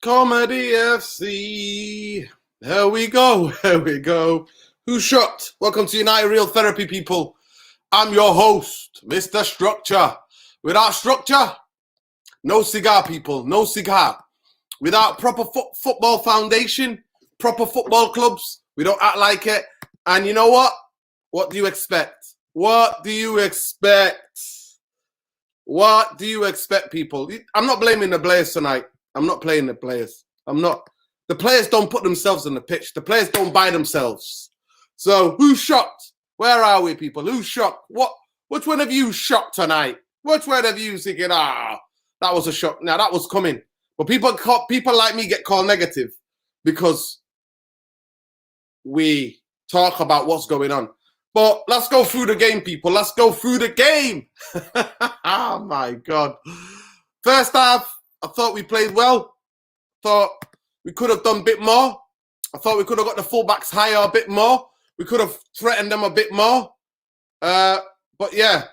Comedy FC. Here we go. Here we go. Who's shot? Welcome to United Real Therapy, people. I'm your host, Mr. Structure. Without structure, no cigar, people. No cigar. Without proper football foundation, proper football clubs, we don't act like it. And you know what? What do you expect? What do you expect? What do you expect, people? I'm not blaming the players tonight. I'm not playing the players. I'm not. The players don't put themselves on the pitch. The players don't buy themselves. So who's shocked? Where are we, people? Who's shocked? Which one of you shocked tonight? Which one of you thinking, that was a shock? Now that was coming. But people like me get called negative because we talk about what's going on. But let's go through the game, people. Let's go through the game. Oh, my God. First half, I thought we played well. Thought we could have done a bit more. I thought we could have got the fullbacks higher a bit more. We could have threatened them a bit more. But, yeah.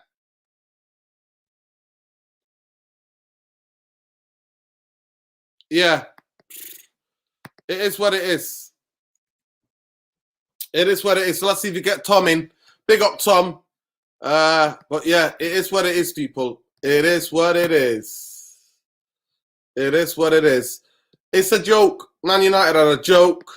Yeah. It is what it is. It is what it is. So let's see if we get Tom in. Big up, Tom. But yeah, it is what it is, people. It is what it is. It is what it is. It's a joke. Man United are a joke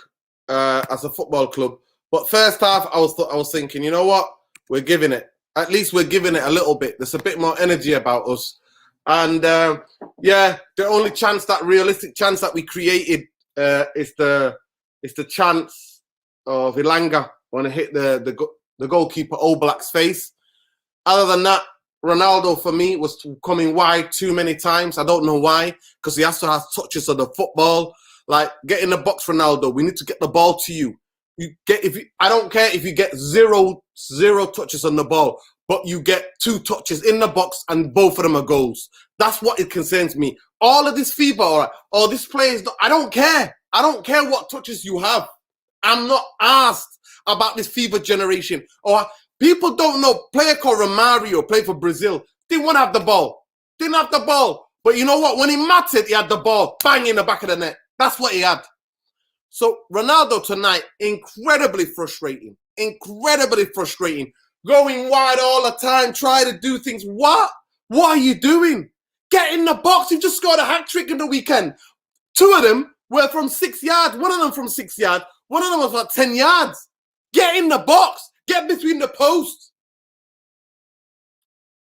as a football club. But first half, I was thinking, you know what? We're giving it. At least we're giving it a little bit. There's a bit more energy about us. And yeah, the only realistic chance that we created is the chance of Ilanga when it hit the goalkeeper Oblak's face. Other than that, Ronaldo for me was coming wide too many times. I don't know why, because he has to have touches of the football. Like, get in the box, Ronaldo. We need to get the ball to you. I don't care if you get zero touches on the ball, but you get 2 touches in the box and both of them are goals. That's what it concerns me. All of this fever, or this player I don't care. I don't care what touches you have. I'm not asked about this fever generation. Or people don't know. Player called Romario, played for Brazil. Didn't want to have the ball. Didn't have the ball. But you know what? When he mattered, he had the ball. Bang in the back of the net. That's what he had. So Ronaldo tonight, incredibly frustrating. Incredibly frustrating. Going wide all the time, trying to do things. What? What are you doing? Get in the box. You just scored a hat-trick in the weekend. 2 of them were from 6 yards. One of them from 6 yards. One of them was about 10 yards. Get in the box. Get between the posts.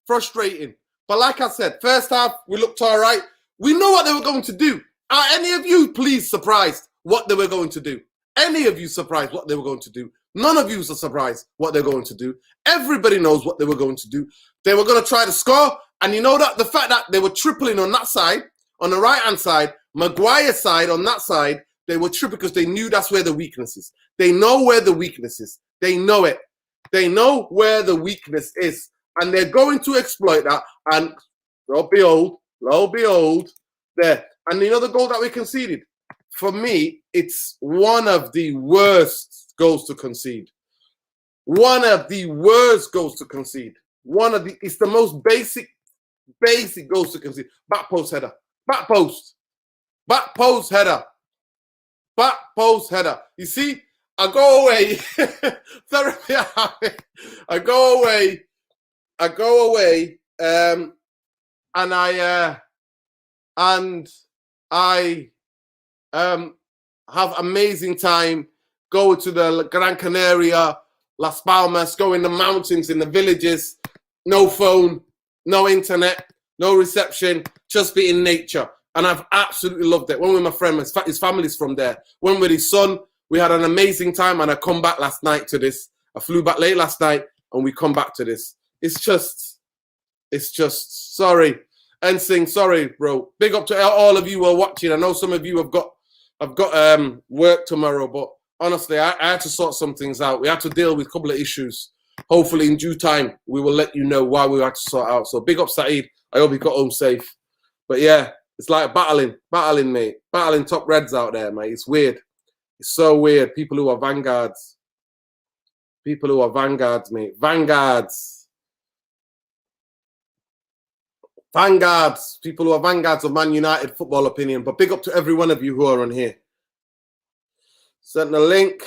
Frustrating. But like I said, first half, we looked all right. We know what they were going to do. Are any of you, please, surprised what they were going to do? Any of you surprised what they were going to do? None of you are surprised what they're going to do. Everybody knows what they were going to do. They were going to try to score. And you know that the fact that they were tripling on that side, on the right-hand side, Maguire's side on that side, they were tripping because they knew that's where the weakness is. They know where the weakness is. They know it. They know where the weakness is. And they're going to exploit that. And lo and behold, there. And you know the goal that we conceded? For me, it's one of the worst goals to concede. One of the worst goals to concede. It's the most basic goals to concede. Back post header. Back post. Back post header. Back post header. You see, I go away. Therapy. I go away. And I have amazing time. Go to the Gran Canaria, Las Palmas. Go in the mountains, in the villages. No phone, no internet, no reception. Just be in nature. And I've absolutely loved it. Went with my friend, his family's from there. Went with his son. We had an amazing time, and I come back last night to this. I flew back late last night, and we come back to this. It's just, sorry. NSYNC, sorry, bro. Big up to all of you who are watching. I know some of you have got work tomorrow, but honestly, I had to sort some things out. We had to deal with a couple of issues. Hopefully, in due time, we will let you know why we had to sort out. So big up, Saeed. I hope he got home safe. But yeah, it's like battling, mate. Battling top reds out there, mate. It's weird. It's so weird. People who are vanguards. People who are vanguards, mate. Vanguards. vanguards, people who are vanguards of Man United football opinion. But big up to every one of you who are on here. Send the link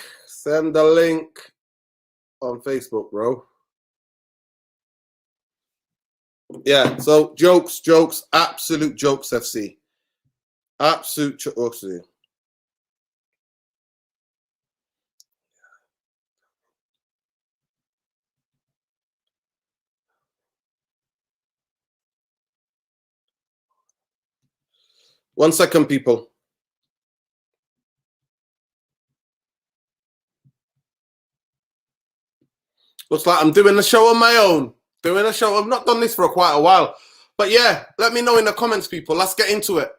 on Facebook, bro. Yeah, so jokes, absolute jokes, FC. Absolute jokes. One second, people. Looks like I'm doing the show on my own. I've not done this for quite a while. But yeah, let me know in the comments, people. Let's get into it.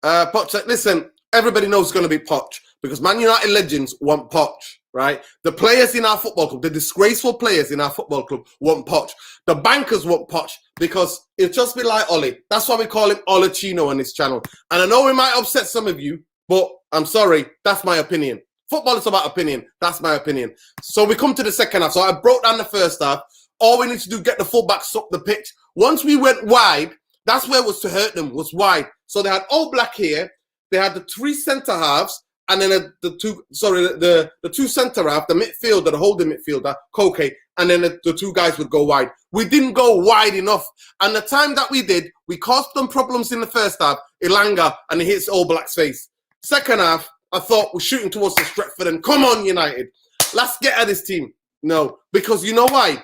Poch, listen, everybody knows it's going to be Poch because Man United legends want Poch, right? The players in our football club, the disgraceful players in our football club want Poch. The bankers want Poch because it'll just be like Ollie. That's why we call him Olachino on this channel. And I know we might upset some of you, but I'm sorry. That's my opinion. Football is about opinion. That's my opinion. So we come to the second half. So I broke down the first half. All we need to do, get the fullbacks up the pitch. Once we went wide, that's where it was to hurt them, was wide. So they had all black here. They had the three centre halves, and then the two centre half, the midfielder, the holding midfielder, Koke, and then the two guys would go wide. We didn't go wide enough. And the time that we did, we caused them problems in the first half. Ilanga, and it hits All Black's face. Second half, I thought we're shooting towards the Stretford and come on, United. Let's get at this team. No, because you know why?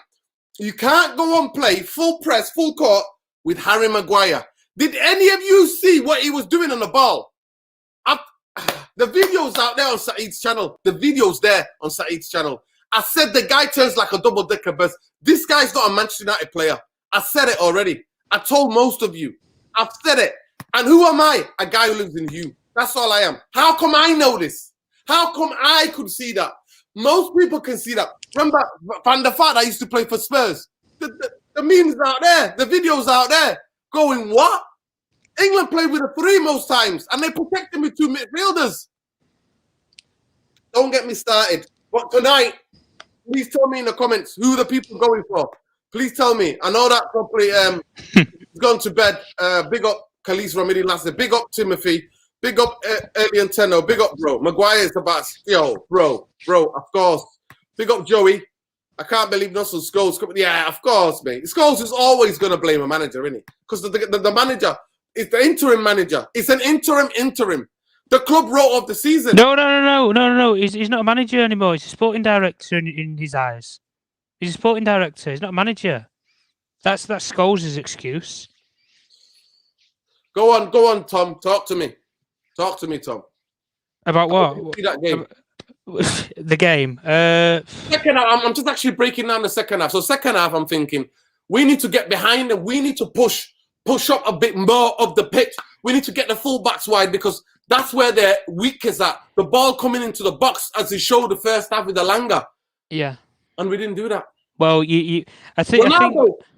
You can't go on play full press, full court with Harry Maguire. Did any of you see what he was doing on the ball? The video's out there on Saeed's channel. The video's there on Saeed's channel. I said the guy turns like a double-decker bus. This guy's not a Manchester United player. I said it already. I told most of you. I've said it. And who am I? A guy who lives in you. That's all I am. How come I know this? How come I could see that? Most people can see that. Remember Van der Vaart, I used to play for Spurs. The memes out there. The videos out there. Going, what? England played with a three most times, and they protect him with two midfielders. Don't get me started. But tonight, please tell me in the comments who the people going for. Please tell me. I know that probably he's gone to bed. Big up Khalees Ramidi Lasser. Big up Timothy. Big up Alien Tenno. Big up, bro. Maguire's about, yo, bro, of course. Big up Joey. I can't believe Nussel Scholes. Yeah, of course, mate. Scholes is always going to blame a manager, isn't he? Because the manager is the interim manager. It's an interim. The club wrote off the season. No. He's not a manager anymore. He's a sporting director in his eyes. He's a sporting director. He's not a manager. That's Scholes' excuse. Go on, Tom. Talk to me, Tom. About what? See that game. The game. Second half, I'm just actually breaking down the second half. So second half, I'm thinking we need to get behind and we need to push up a bit more of the pitch. We need to get the fullbacks wide because that's where their weak is at. The ball coming into the box as he showed the first half with the Langa. Yeah. And we didn't do that. Well, I think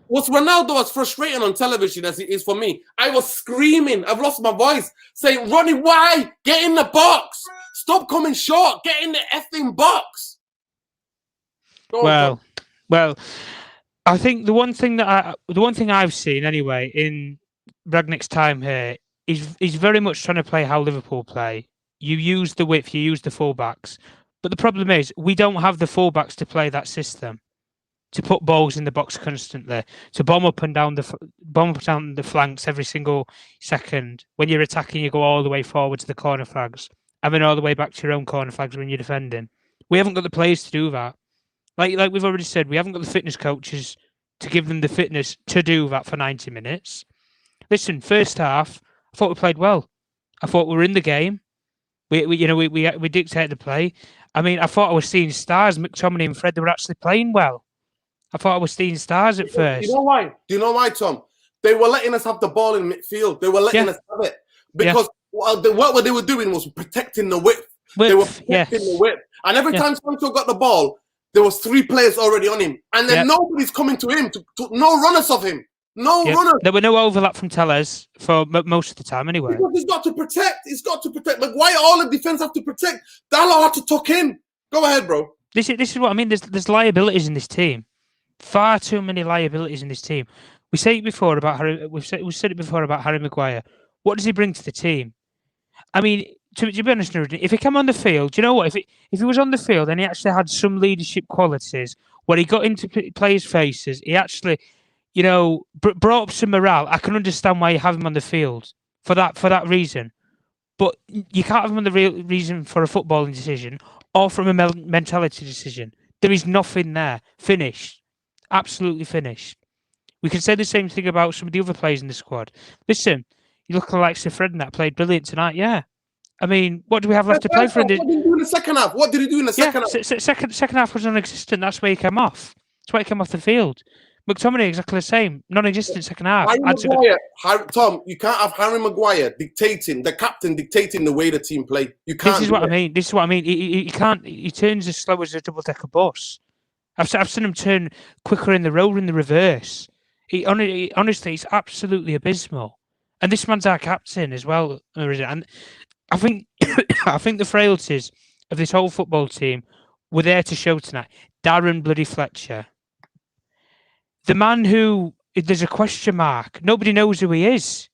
what's Ronaldo as frustrating on television as it is for me. I was screaming. I've lost my voice. Saying, Ronnie, why? Get in the box. Stop coming short. Get in the effing box. Well, I think the one thing I've seen anyway in Ragnick's time here is he's very much trying to play how Liverpool play. You use the width, you use the fullbacks, but the problem is we don't have the fullbacks to play that system. To put balls in the box constantly, to bomb up and down the flanks every single second. When you're attacking, you go all the way forward to the corner flags, and then all the way back to your own corner flags when you're defending. We haven't got the players to do that. Like we've already said, we haven't got the fitness coaches to give them the fitness to do that for 90 minutes. Listen, first half, I thought we played well. I thought we were in the game. We dictated the play. I mean, I thought I was seeing stars. McTominay and Fred, they were actually playing well. I thought I was seeing stars at first. You know why? Do you know why, Tom? They were letting us have the ball in midfield. They were letting us have it. Because what they were doing was protecting the width. They were protecting the width. And every time Sancho got the ball, there was three players already on him. And then nobody's coming to him. No runners of him. No runners. There were no overlap from Tellers for most of the time anyway. Because he's got to protect. Maguire, all the defence have to protect. Dalot had to tuck in. Go ahead, bro. This is what I mean. There's liabilities in this team. Far too many liabilities in this team. We say it before about Harry. We've said it before about Harry Maguire. What does he bring to the team? I mean, to be honest, if he came on the field, do you know what? If he was on the field and he actually had some leadership qualities, where he got into players' faces, he actually, brought up some morale. I can understand why you have him on the field for that reason. But you can't have him on the real reason for a footballing decision or from a mentality decision. There is nothing there. Finished. Absolutely finished. We can say the same thing about some of the other players in the squad. Listen, you look like Sir Fred and that played brilliant tonight, yeah. I mean, what do we have left to play for? What did he do in the second half? What did he do in the second half? Second half was non-existent. That's where he came off. That's why he came off the field. McTominay exactly the same. Non-existent second half. Tom, you can't have Harry Maguire the captain dictating the way the team play. You can't. This is what I mean. He can't. He turns as slow as a double-decker bus. I've seen him turn quicker in the road in the reverse. Honestly, it's absolutely abysmal. And this man's our captain as well. And I think the frailties of this whole football team were there to show tonight. Darren bloody Fletcher. The man who, there's a question mark. Nobody knows who he is.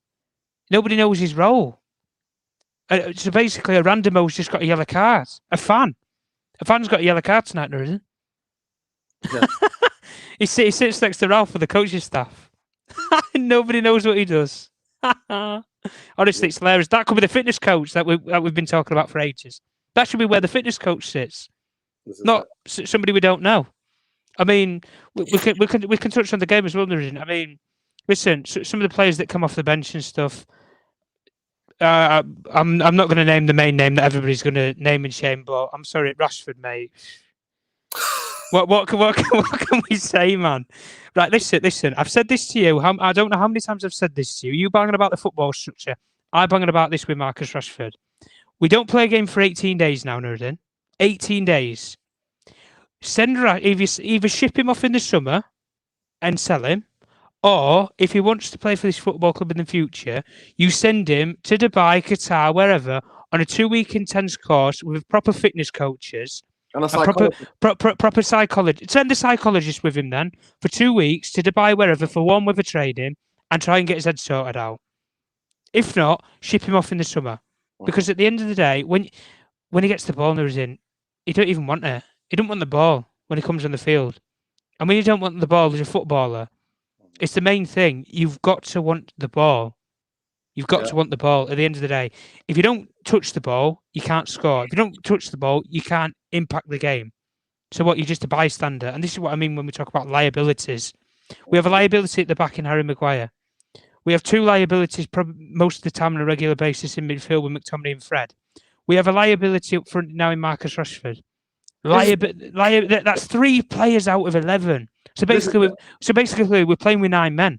Nobody knows his role. So basically, a randomo's just got a yellow card. A fan's got a yellow card tonight, there isn't? Yeah. He sits next to Ralph for the coaching staff. Nobody knows what he does. Honestly, it's hilarious. That could be the fitness coach that we've been talking about for ages. That should be where the fitness coach sits, not somebody we don't know. I mean, we can touch on the game as well. I mean, listen, some of the players that come off the bench and stuff. I'm not going to name the main name that everybody's going to name and shame, but I'm sorry, Rashford, mate. What can we say, man? Right, listen. I've said this to you. I don't know how many times I've said this to you. You banging about the football structure. I banging about this with Marcus Rashford. We don't play a game for 18 days now, Nurdin. 18 days. Either ship him off in the summer and sell him, or if he wants to play for this football club in the future, you send him to Dubai, Qatar, wherever, on a 2-week intense course with proper fitness coaches. And a proper psychologist. Send a psychologist with him then for 2 weeks to Dubai, wherever, for 1 week of training and try and get his head sorted out. If not, ship him off in the summer. Because at the end of the day, when he gets the ball in, he don't even want it. He don't want the ball when he comes on the field. And when you don't want the ball as a footballer, it's the main thing. You've got to want the ball. You've got to want the ball at the end of the day. If you don't touch the ball, you can't score. If you don't touch the ball, you can't impact the game. So what, you're just a bystander. And this is what I mean when we talk about liabilities. We have a liability at the back in Harry Maguire. We have 2 liabilities most of the time on a regular basis in midfield with McTominay and Fred. We have a liability up front now in Marcus Rashford. That's 3 players out of 11. So basically, we're playing with 9 men.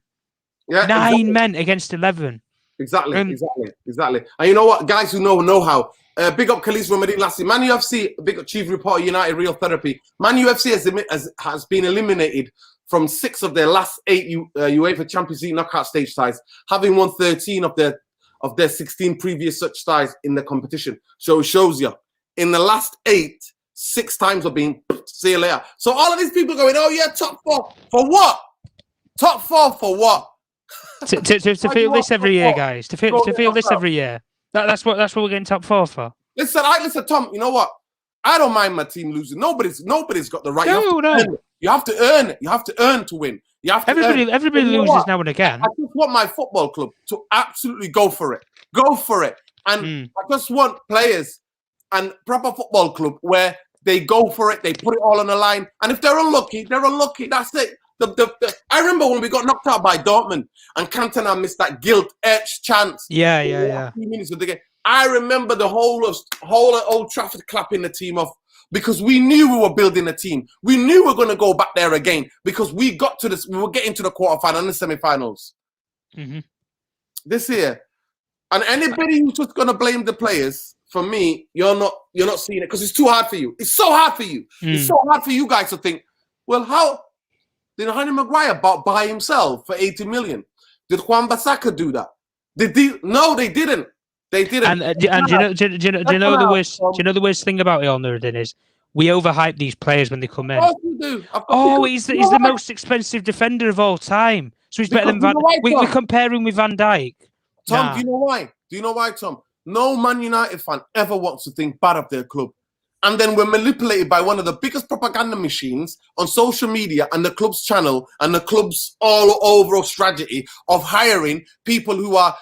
Yeah, 9 men against 11. Exactly. And you know what, guys who know how. Big up Khalees Ramadan Lassie. Man UFC, big up Chief Reporter United Real Therapy. Man UFC has been eliminated from 6 of their last 8 UEFA Champions League knockout stage ties, having won 13 of their 16 previous such ties in the competition. So it shows you, in the last 8, 6 times have been see you later. So all of these people going, oh yeah, top 4 for what? Top 4 for what? to feel this every year, guys. To feel this every year. That's what we're getting top 4 for. Listen, Tom. You know what? I don't mind my team losing. Nobody's got the right. You have to earn it. You have to earn to win. You have to. Everybody loses now and again. I just want my football club to absolutely go for it. Go for it. And I just want players and proper football club where they go for it. They put it all on the line. And if they're unlucky, they're unlucky. That's it. I remember when we got knocked out by Dortmund and Cantona missed that guilt-edged chance. Yeah. 3 minutes of the game. I remember the whole of Old Trafford clapping the team off because we knew we were building a team. We knew we were going to go back there again because we were getting to the quarterfinal and the semi-finals. Mm-hmm. This year. And anybody who's just going to blame the players, for me, you're not seeing it because it's too hard for you. It's so hard for you. It's so hard for you guys to think, well, how did Harry Maguire bought by himself for 80 million? Did Juan Bissaka do that? No, they didn't. They didn't. And do you know the worst thing about it all, Nuruddin, is we overhype these players when they come in. Of course we do. He's the most expensive defender of all time. So he's better than Van. We're comparing with Van Dijk. Tom, do you know why? Do you know why, Tom? No Man United fan ever wants to think bad of their club. And then we're manipulated by one of the biggest propaganda machines on social media and the club's channel and the club's overall strategy of hiring people who are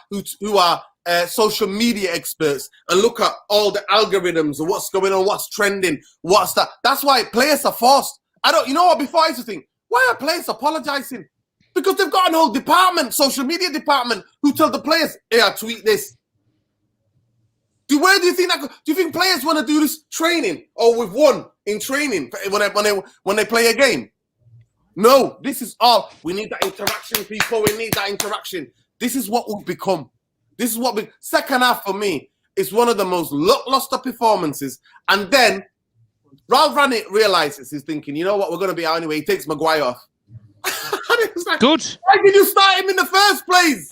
social media experts and look at all the algorithms and what's going on, what's trending, what's that. That's why players are forced. You know what, before I used to think, why are players apologizing? Because they've got an whole department, social media department, who tell the players, "Hey, I tweet this." Where do you think that? Do you think players want to do this training or with one in training when they play a game? No, this is all. We need that interaction, people. We need that interaction. This is what we've become. This is what second half for me is one of the most lost up performances. And then Ralph Ranić realizes he's thinking, you know what, we're going to be out anyway. He takes Maguire off. Like, good. Why did you start him in the first place?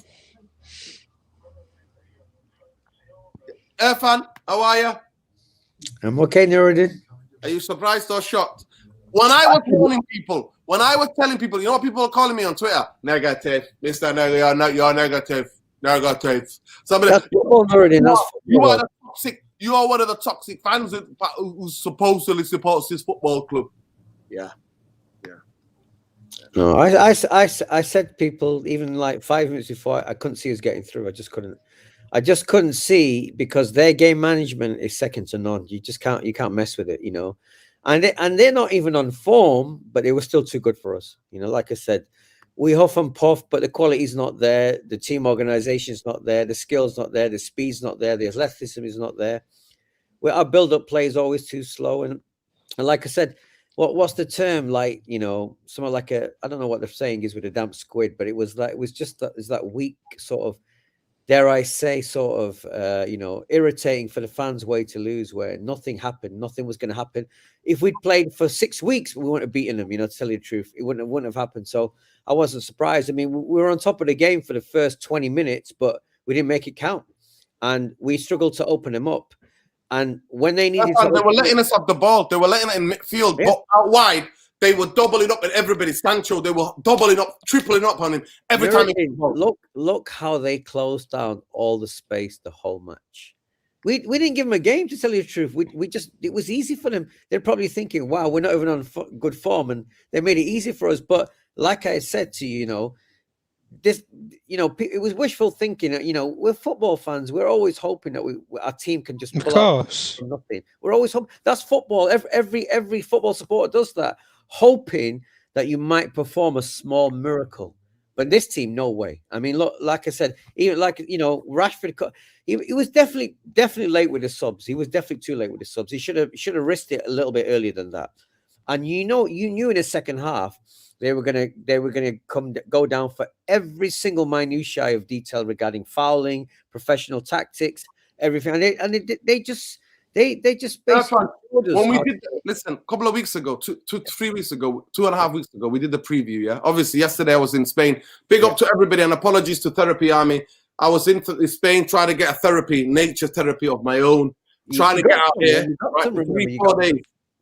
Irfan, how are you? I'm okay, Nuruddin. Are you surprised or shocked? When I was telling people, you know what people are calling me on Twitter? Negative. Mr. Negative, you're negative. Negative. Somebody, that's football, Nuruddin. You are one of the toxic fans who supposedly supports this football club. Yeah. No, I said to people even like 5 minutes before, I couldn't see us getting through. I just couldn't see, because their game management is second to none. You can't mess with it, you know. And they're not even on form, but they were still too good for us. You know, like I said, we huff and puff, but the quality's not there. The team organization's not there. The skill's not there. The speed's not there. The athleticism is not there. Our build-up play is always too slow. And like I said, what's the term? Like, you know, something like I don't know what they're saying is with a damp squid, but it was just that weak sort of, dare I say, sort of, you know, irritating for the fans' way to lose, where nothing happened. Nothing was going to happen. If we'd played for 6 weeks, we wouldn't have beaten them, you know, to tell you the truth. It wouldn't have happened. So I wasn't surprised. I mean, we were on top of the game for the first 20 minutes, but we didn't make it count. And we struggled to open them up. And when they needed to... They were letting us have the ball. They were letting it in midfield, but out wide, they were doubling up at everybody. Sancho, they were doubling up, tripling up on him every time. Look how they closed down all the space the whole match. We didn't give them a game, to tell you the truth. It was easy for them. They're probably thinking, wow, we're not even on good form, and they made it easy for us. But like I said to you, you know, this, you know, it was wishful thinking. You know, we're football fans. We're always hoping that our team can just pull out nothing. We're always hoping. That's football. Every football supporter does that, hoping that you might perform a small miracle. But this team, no way. I mean, look, like I said, even like, you know, Rashford, he was definitely late with the subs. He was definitely too late with the subs. He should have risked it a little bit earlier than that. And you knew in the second half they were gonna go down for every single minutiae of detail regarding fouling, professional tactics, everything. And they just basically when we did listen, a couple of weeks ago, 3 weeks ago, 2.5 weeks ago, we did the preview. Yeah, obviously yesterday I was in Spain. Big up to everybody and apologies to Therapy Army. I was in Spain trying to get a nature therapy of my own, trying to get out here. Right?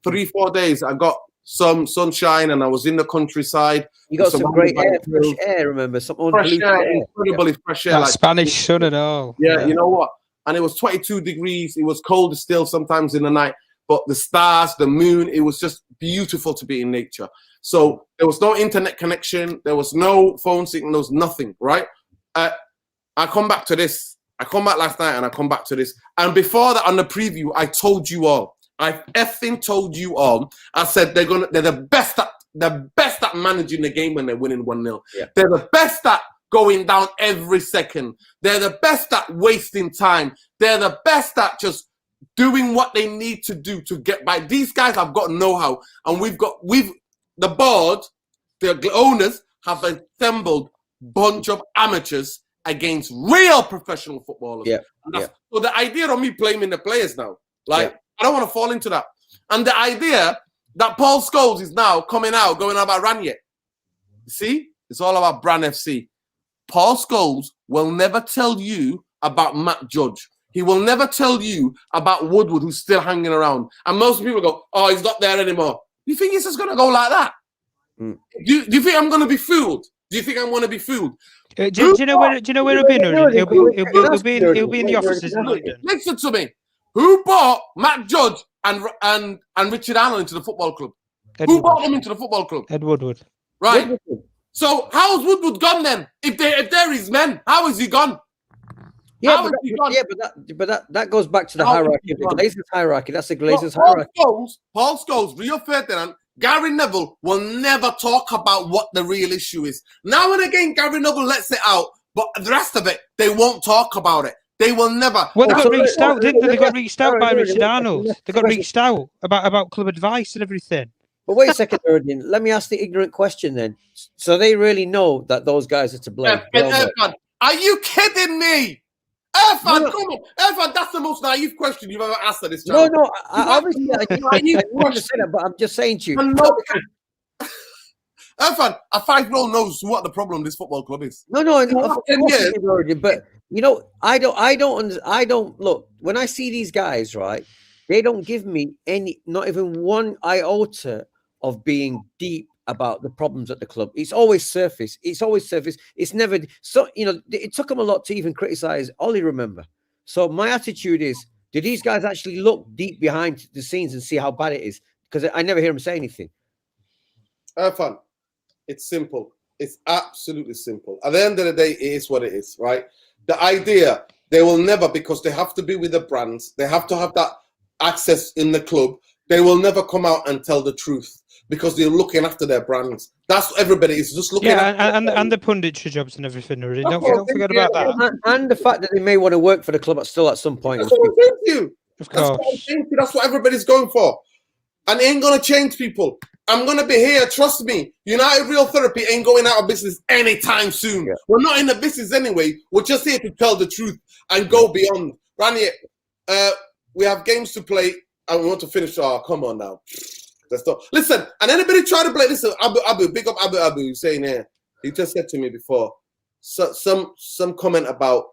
3-4 days. I got some sunshine and I was in the countryside. You got some great air, fresh air. Remember, some fresh air, incredibly fresh air. That like Spanish sun and all. Yeah, you know what? And it was 22 degrees. It was cold still sometimes in the night, but the stars, the moon, it was just beautiful to be in nature. So there was no internet connection. There was no phone signals, nothing, right? I come back to this. I come back last night and I come back to this. And before that, on the preview, I told you all. I effing told you all. I said they're the best at managing the game when they're winning 1-0. Yeah. They're the best at going down every second. They're the best at wasting time. They're the best at just doing what they need to do to get by. These guys have got know-how, and the board, the owners have assembled bunch of amateurs against real professional footballers. Yeah. So the idea of me blaming the players now, I don't want to fall into that. And the idea that Paul Scholes is now coming out, going about Ranić. See? It's all about Brand FC. Paul Scholes will never tell you about Matt Judge. He will never tell you about Woodward, who's still hanging around. And most people go, oh, he's not there anymore. You think it's just going to go like that? Do you think I'm going to be fooled Do you think I'm going to be fooled? Do you know where it'll be, Nurdin? It'll be in the offices in London. Listen to me. Who bought Matt Judge and Richard Allen into the football club? Who bought them into the football club? Ed Woodward. Right. Woodward. So how's Woodward gone then? If they're his men, how is he gone? Yeah, but that goes back to the hierarchy of the Glazers hierarchy. That's the Glazers hierarchy. Paul Scholes, Rio Ferdinand, Gary Neville will never talk about what the real issue is. Now and again, Gary Neville lets it out, but the rest of it, they won't talk about it. They will never. Well, they got reached out, didn't they? They got reached out by Richard Arnold. They got reached out about club advice and everything. But wait a second, Nurdin. Let me ask the ignorant question then. So they really know that those guys are to blame? Irfan, are you kidding me? Irfan, come on. Irfan, that's the most naive question you've ever asked at this channel. No, obviously, I want to say that, but I'm just saying to you. Irfan, a 5-year-old knows what the problem this football club is. No, but you know, I don't look when I see these guys, right? They don't give me not even one iota of being deep about the problems at the club. It's always surface. It's never so. You know, it took them a lot to even criticize Ollie. Remember, so my attitude is: do these guys actually look deep behind the scenes and see how bad it is? Because I never hear them say anything. Irfan, it's simple. It's absolutely simple. At the end of the day, it is what it is, right? The idea they will never, because they have to be with the brands. They have to have that access in the club. They will never come out and tell the truth because they're looking after their brands. That's what everybody is just looking at. And the punditry jobs and everything. Really. Don't forget about that. And the fact that they may want to work for the club still at some point. That's what I'm saying to you. Of course. That's what everybody's going for. And it ain't going to change people. I'm going to be here. Trust me. United Real Therapy ain't going out of business anytime soon. Yeah. We're not in the business anyway. We're just here to tell the truth and go beyond. Rani, we have games to play and we want to finish. Oh, come on now. Let's stop. Listen, and anybody try to play, listen, Abu, big up Abu, saying here. He just said to me before, some comment about,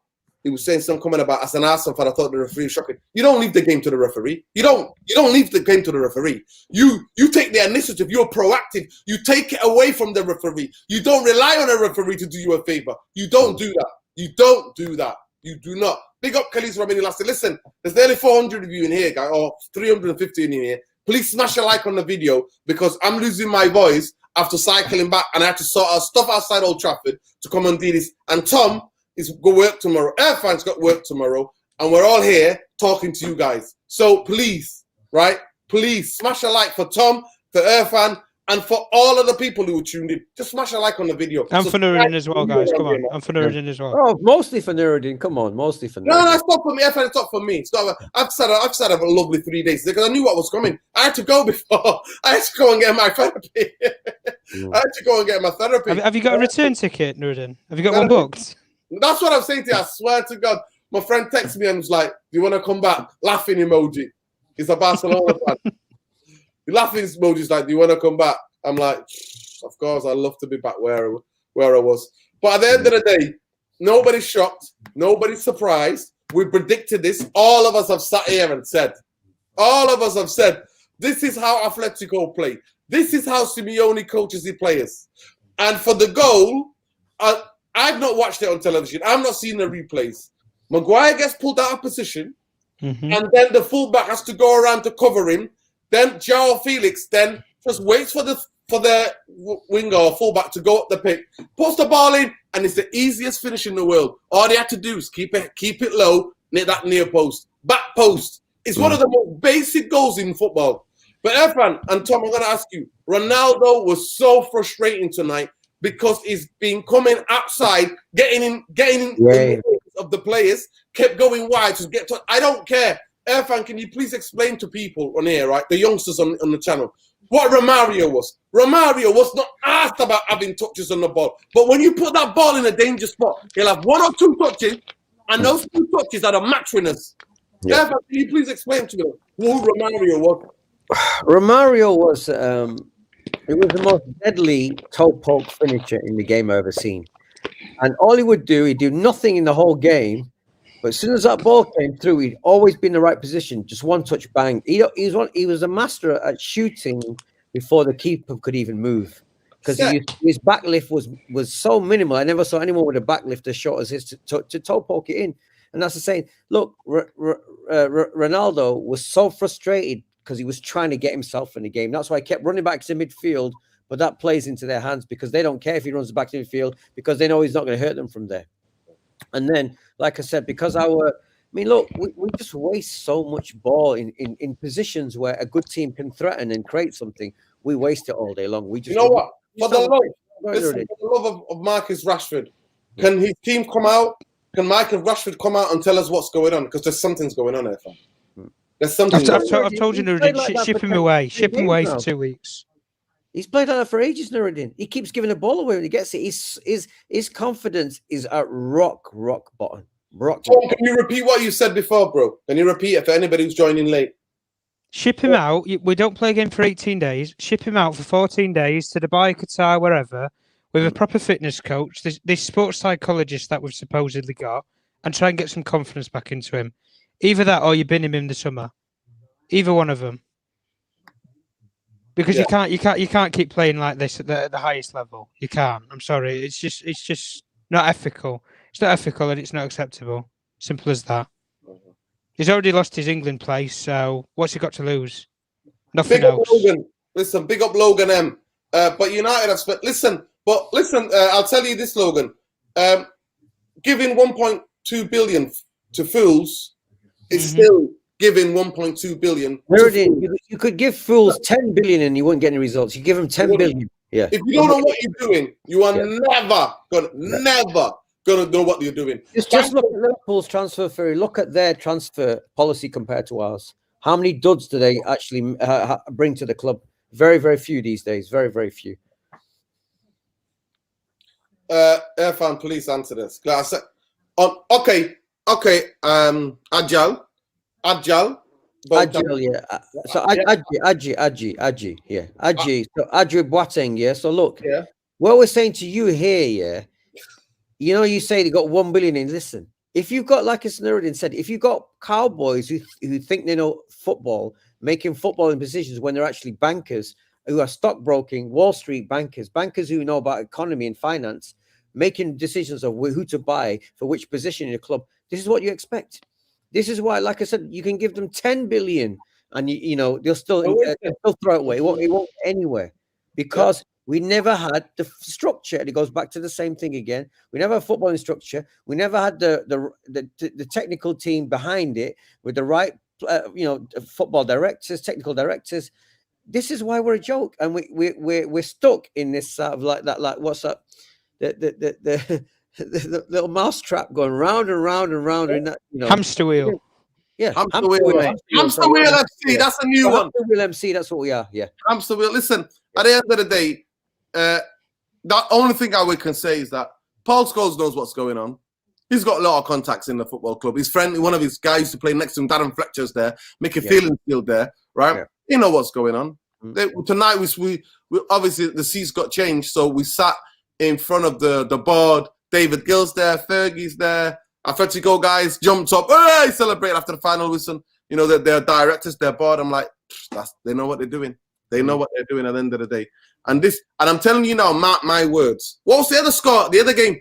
he was saying some comment about as an Arsenal fan, I thought the referee was shocking. You don't leave the game to the referee. You don't leave the game to the referee. You take the initiative. You're proactive. You take it away from the referee. You don't rely on a referee to do you a favor. You don't do that. You don't do that. You do not. Big up Khalees Robin Elastic. Listen, there's nearly 400 of you in here, guys, or 350 in here. Please smash a like on the video because I'm losing my voice after cycling back and I had to sort out stuff outside Old Trafford to come and do this. And Tom is got work tomorrow. Irfan's got work tomorrow. And we're all here talking to you guys. So please, right? Please smash a like for Tom, for Irfan, and for all of the people who were tuned in. Just smash a like on the video. And for Nuruddin as well, guys. Come on. And for Nuruddin as well. Oh, mostly for Nuruddin. Come on, mostly for Nuruddin. No, it's not for me. Irfan, it's not for me. It's not. I've said a lovely 3 days because I knew what was coming. I had to go before. I had to go and get my therapy. I had to go and get my therapy. Have you got a return ticket, Nuruddin? Have you got one booked? That's what I'm saying to you. I swear to God. My friend texted me and was like, do you want to come back? Laughing emoji. He's a Barcelona fan. The laughing emoji's like, do you want to come back? I'm like, of course, I'd love to be back where I was. But at the end of the day, nobody's shocked. Nobody's surprised. We predicted this. All of us have sat here and said, this is how Atletico play. This is how Simeone coaches his players. And for the goal, I've not watched it on television. I've not seen the replays. Maguire gets pulled out of position, and then the fullback has to go around to cover him. Then João Felix then just waits for the winger or fullback to go up the pitch, puts the ball in, and it's the easiest finish in the world. All they have to do is keep it low, near that near post, back post. It's one of the most basic goals in football. But Irfan and Tom, I'm going to ask you, Ronaldo was so frustrating tonight because he's been coming outside, getting in the of the players, kept going wide to get to. I don't care. Irfan, can you please explain to people on here, right, the youngsters on the channel, what Romario was? Romario was not asked about having touches on the ball. But when you put that ball in a danger spot, he'll have 1 or 2 touches, and those 2 touches are the match winners. Yeah. Irfan, can you please explain to me who Romario was? Romario was it was the most deadly toe poke finisher in the game I've ever seen. And all he would do, he'd do nothing in the whole game. But as soon as that ball came through, he'd always be in the right position. Just one touch, bang. He was a master at shooting before the keeper could even move. because his backlift was so minimal. I never saw anyone with a backlift as short as his to toe poke it in. And that's the saying. Look, Ronaldo was so frustrated because he was trying to get himself in the game. That's why he kept running back to midfield, but that plays into their hands because they don't care if he runs back to midfield because they know he's not going to hurt them from there. And then, like I said, because look, we just waste so much ball in positions where a good team can threaten and create something. We waste it all day long. We just, you know what? For the love of Marcus Rashford, can his team come out? Can Marcus Rashford come out and tell us what's going on? Because there's something's going on here, fam. There's something. I've told you, Nuruddin, ship him away. Ship him away for 2 weeks. He's played like that for ages, Nuruddin. He keeps giving the ball away when he gets it. His confidence is at rock bottom. Tom, can you repeat what you said before, bro? Can you repeat it for anybody who's joining late? Ship him out. We don't play again for 18 days. Ship him out for 14 days to Dubai, Qatar, wherever, with a proper fitness coach, this sports psychologist that we've supposedly got, and try and get some confidence back into him. Either that or you bin him in the summer. Either one of them. Because you can't keep playing like this at the highest level. You can't. I'm sorry. It's just not ethical. It's not ethical and it's not acceptable. Simple as that. He's already lost his England place, so what's he got to lose? Nothing big else. Up Logan. Listen, big up Logan M. But United have spent. Listen, I'll tell you this, Logan. Giving 1.2 billion to fools is still giving 1.2 billion. You could give fools 10 billion and you wouldn't get any results. You give them 10 billion. Yeah. If you don't know what you're doing, you are never gonna know what you're doing. Just look at Liverpool's transfer fee. Look at their transfer policy compared to ours. How many duds do they actually bring to the club? Very, very few these days. Very, very few. Irfan, please answer this. Okay. Agile, yeah. So Aji, yeah. Aji. So Adri Boateng, yeah. So look, what we're saying to you here, yeah. You know, you say they got 1 billion in. Listen, if you've got, like Nuruddin said, if you've got cowboys who think they know football, making footballing decisions when they're actually bankers who are stockbroking, Wall Street bankers who know about economy and finance, making decisions of who to buy for which position in the club. This is what you expect. This is why, like I said, you can give them 10 billion and you know they'll still throw it away. It won't anywhere because we never had the structure. And it goes back to the same thing again. We never had footballing structure. We never had the technical team behind it with the right football directors, technical directors. This is why we're a joke, and we're stuck in this sort of like what's that? The little mouse trap going round and round and round in that hamster wheel. Yeah, hamster wheel MC. That's a new one. Hamster wheel MC. That's what we are. Yeah, hamster wheel. Listen, at the end of the day, the only thing we can say is that Paul Scholes knows what's going on. He's got a lot of contacts in the football club. His friend, one of his guys used to play next to him, Darren Fletcher's there, making feeling field there, right? Yeah. You know what's going on. Tonight, we obviously the seats got changed, so we sat in front of the board. David Gill's there, Fergie's there. Atletico guys jumped up, hey, celebrate after the final whistle. You know, their directors, their board. I'm like, they know what they're doing. They know what they're doing at the end of the day. And I'm telling you now, mark my words. What was the other score? The other game?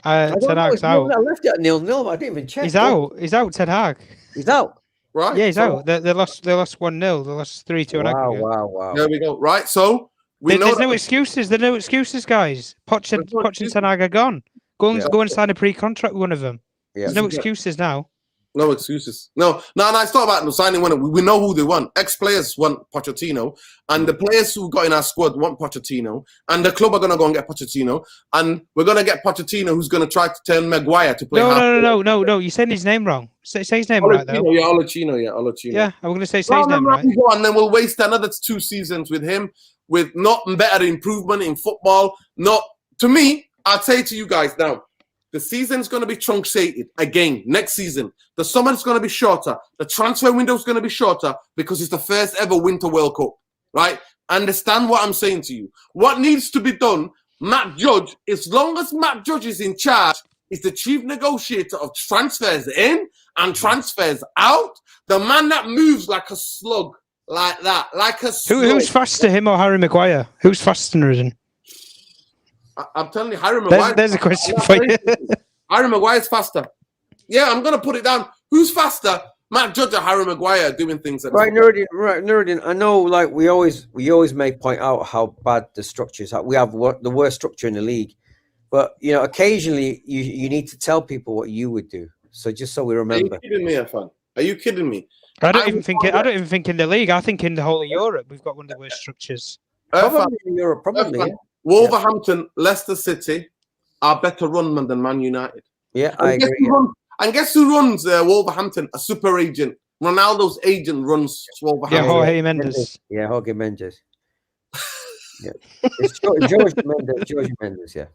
Ten Hag's out. I left it at 0-0. I didn't even check. He's out. He's out. Ten Hag. He's out. Right. Yeah, he's out. They lost 1-0. They lost 3-2. Wow. There we go. Right. So there's no excuses. There's no excuses, guys. Poch and Ten Hag are gone. Go and sign a pre-contract with one of them. Yeah. There's no excuses now. No excuses. No. It's not about signing one. We know who they want. Ex-players want Pochettino, and the players who got in our squad want Pochettino, and the club are going to go and get Pochettino, and we're going to get Pochettino who's going to try to turn Maguire to play. No. You're saying his name wrong. Say his name right, though. Yeah, Olachino. Yeah, I'm going to say his name right. And then we'll waste another 2 seasons with him, with not better improvement in football. To me, I'll say to you guys now, the season's going to be truncated again next season. The summer's going to be shorter. The transfer window's going to be shorter because it's the first ever Winter World Cup, right? Understand what I'm saying to you. What needs to be done, Matt Judge, as long as Matt Judge is in charge, is the chief negotiator of transfers in and transfers out. The man that moves like a slug, like that, like a slug. Who's faster, him or Harry Maguire? Who's faster than? I'm telling you, Harry Maguire. There's a question for you. Harry Maguire's faster. Yeah, I'm gonna put it down. Who's faster? Matt Judge or Harry Maguire doing things. Right, Nuruddin. I know, like we always may point out how bad the structure is. We have the worst structure in the league, but you know, occasionally you need to tell people what you would do. So just so we remember. Are you kidding me, Irfan? Are you kidding me? I don't even think in the league. I think in the whole of Europe we've got one of the worst structures. Probably in Europe, probably. Irfan, Wolverhampton, Leicester City are better run than Man United. Yeah, I agree. And guess who runs Wolverhampton? A super agent. Ronaldo's agent runs Wolverhampton. Yeah, Jorge Mendes. Yeah, Jorge Mendes. Yeah, it's George Mendes. Yeah.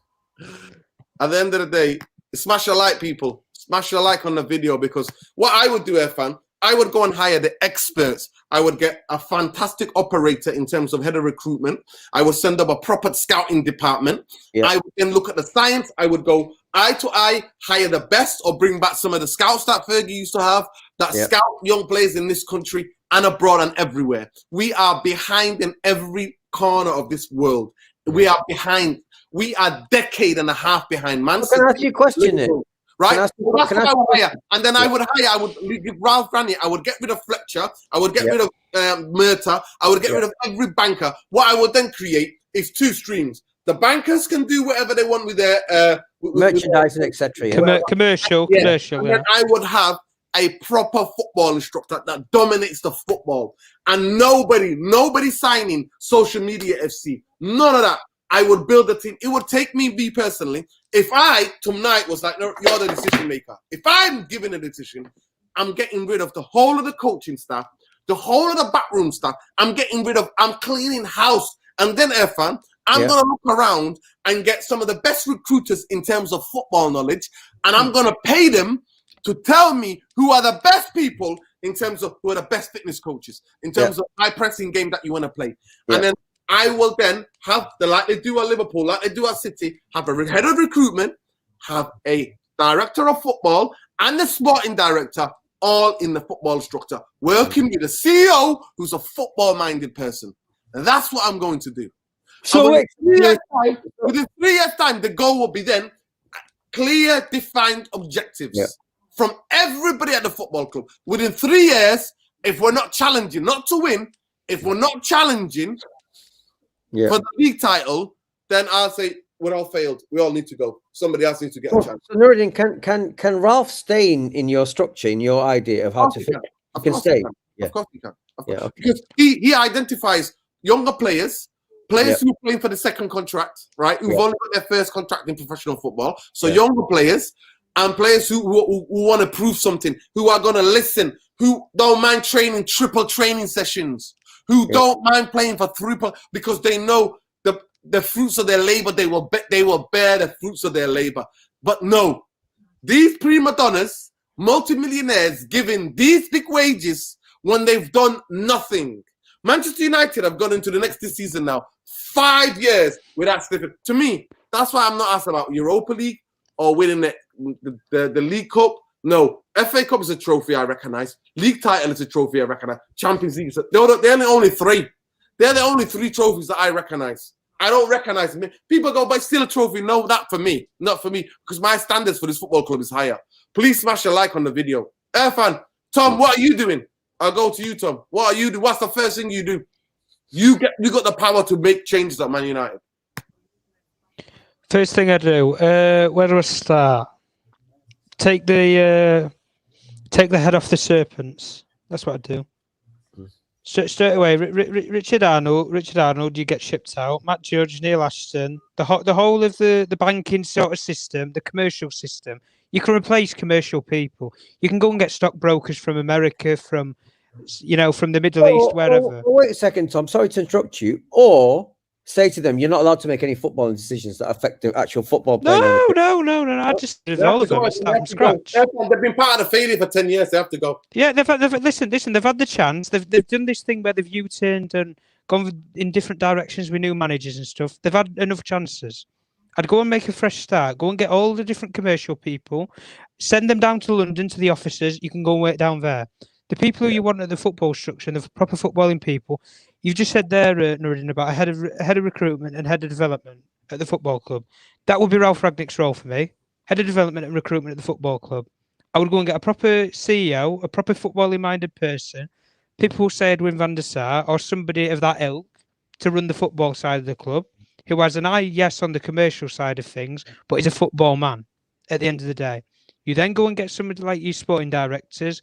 At the end of the day, smash a like, people. Smash a like on the video, because what I would do, Irfan, I would go and hire the experts. I would get a fantastic operator in terms of head of recruitment. I would send up a proper scouting department. Yeah. I would then look at the science. I would go eye to eye, hire the best, or bring back some of the scouts that Fergie used to have, that scout young players in this country and abroad and everywhere. We are behind in every corner of this world. We are behind. We are a decade and a half behind. Man City, can I ask you a question then? Right? That's what I would hire. And then I would give Ralph Granny, I would get rid of Fletcher, I would get rid of Murta, I would get rid of every banker. What I would then create is two streams. The bankers can do whatever they want with their merchandising, etc. Commercial. And then I would have a proper football instructor that dominates the football. And nobody signing social media FC. None of that. I would build a team. It would take me personally. If I tonight was like, no, you're the decision maker. If I'm giving a decision, I'm getting rid of the whole of the coaching staff, the whole of the backroom staff. I'm cleaning house. And then, Irfan, I'm going to look around and get some of the best recruiters in terms of football knowledge. And I'm going to pay them to tell me who are the best people in terms of who are the best fitness coaches, in terms of high pressing game that you want to play. And then I will then have, like they do at Liverpool, like they do at City, have a head of recruitment, have a director of football, and the sporting director, all in the football structure, working with a CEO who's a football-minded person. And that's what I'm going to do. So within 3 years' time, the goal will be then clear, defined objectives from everybody at the football club. Within 3 years, if we're not challenging, not to win, if we're not challenging for the league title, then I'll say we're all failed. We all need to go. Somebody else needs to get a chance. So Nuruddin, can Ralph stay in your structure, in your idea of how to fit? Of course he can. Of course he can. Okay. Because he identifies younger players who are playing for the second contract, right? Who've only got their first contract in professional football. So younger players and players who want to prove something, who are going to listen, who don't mind training triple training sessions, who don't mind playing for because they know the fruits of their labor. They will bear the fruits of their labor. But no, these prima donnas, multimillionaires, giving these big wages when they've done nothing. Manchester United have gone into the next season now 5 years without slipping. To me, that's why I'm not asked about Europa League or winning the League Cup. No, FA Cup is a trophy I recognise. League title is a trophy I recognise. Champions League, they're the only three. They're the only three trophies that I recognise. I don't recognise them. People go, but still a trophy. No, not for me. Not for me. Because my standards for this football club is higher. Please smash a like on the video. Irfan, Tom, what are you doing? I'll go to you, Tom. What are you doing? What's the first thing you do? You got the power to make changes at Man United. First thing I do, where do I start? Take the head off the serpents. That's what I do. Straight away, Richard Arnold, you get shipped out. Matt Judge, Neil Ashton, the whole of the banking sort of system, the commercial system. You can replace commercial people. You can go and get stockbrokers from America, from the Middle East, wherever. Wait a second, Tom. Sorry to interrupt you. Or say to them, you're not allowed to make any footballing decisions that affect the actual football play. No. I just did all of them. Start from scratch. They've been part of the failure for 10 years. They have to go. Yeah, they've had the chance. They've done this thing where they've U-turned and gone in different directions with new managers and stuff. They've had enough chances. I'd go and make a fresh start. Go and get all the different commercial people. Send them down to London to the offices. You can go and work down there. The people who you want at the football structure and the proper footballing people, you've just said there, Nuruddin, about a head of recruitment and head of development. at the football club, that would be Ralph Ragnick's role for me. Head of development and recruitment at the football club. I would go and get a proper CEO, a proper footballing minded person, people who say Edwin van der Sar or somebody of that ilk to run the football side of the club, who has an eye, yes, on the commercial side of things, but is a football man at the end of the day. You then go and get somebody like you sporting directors.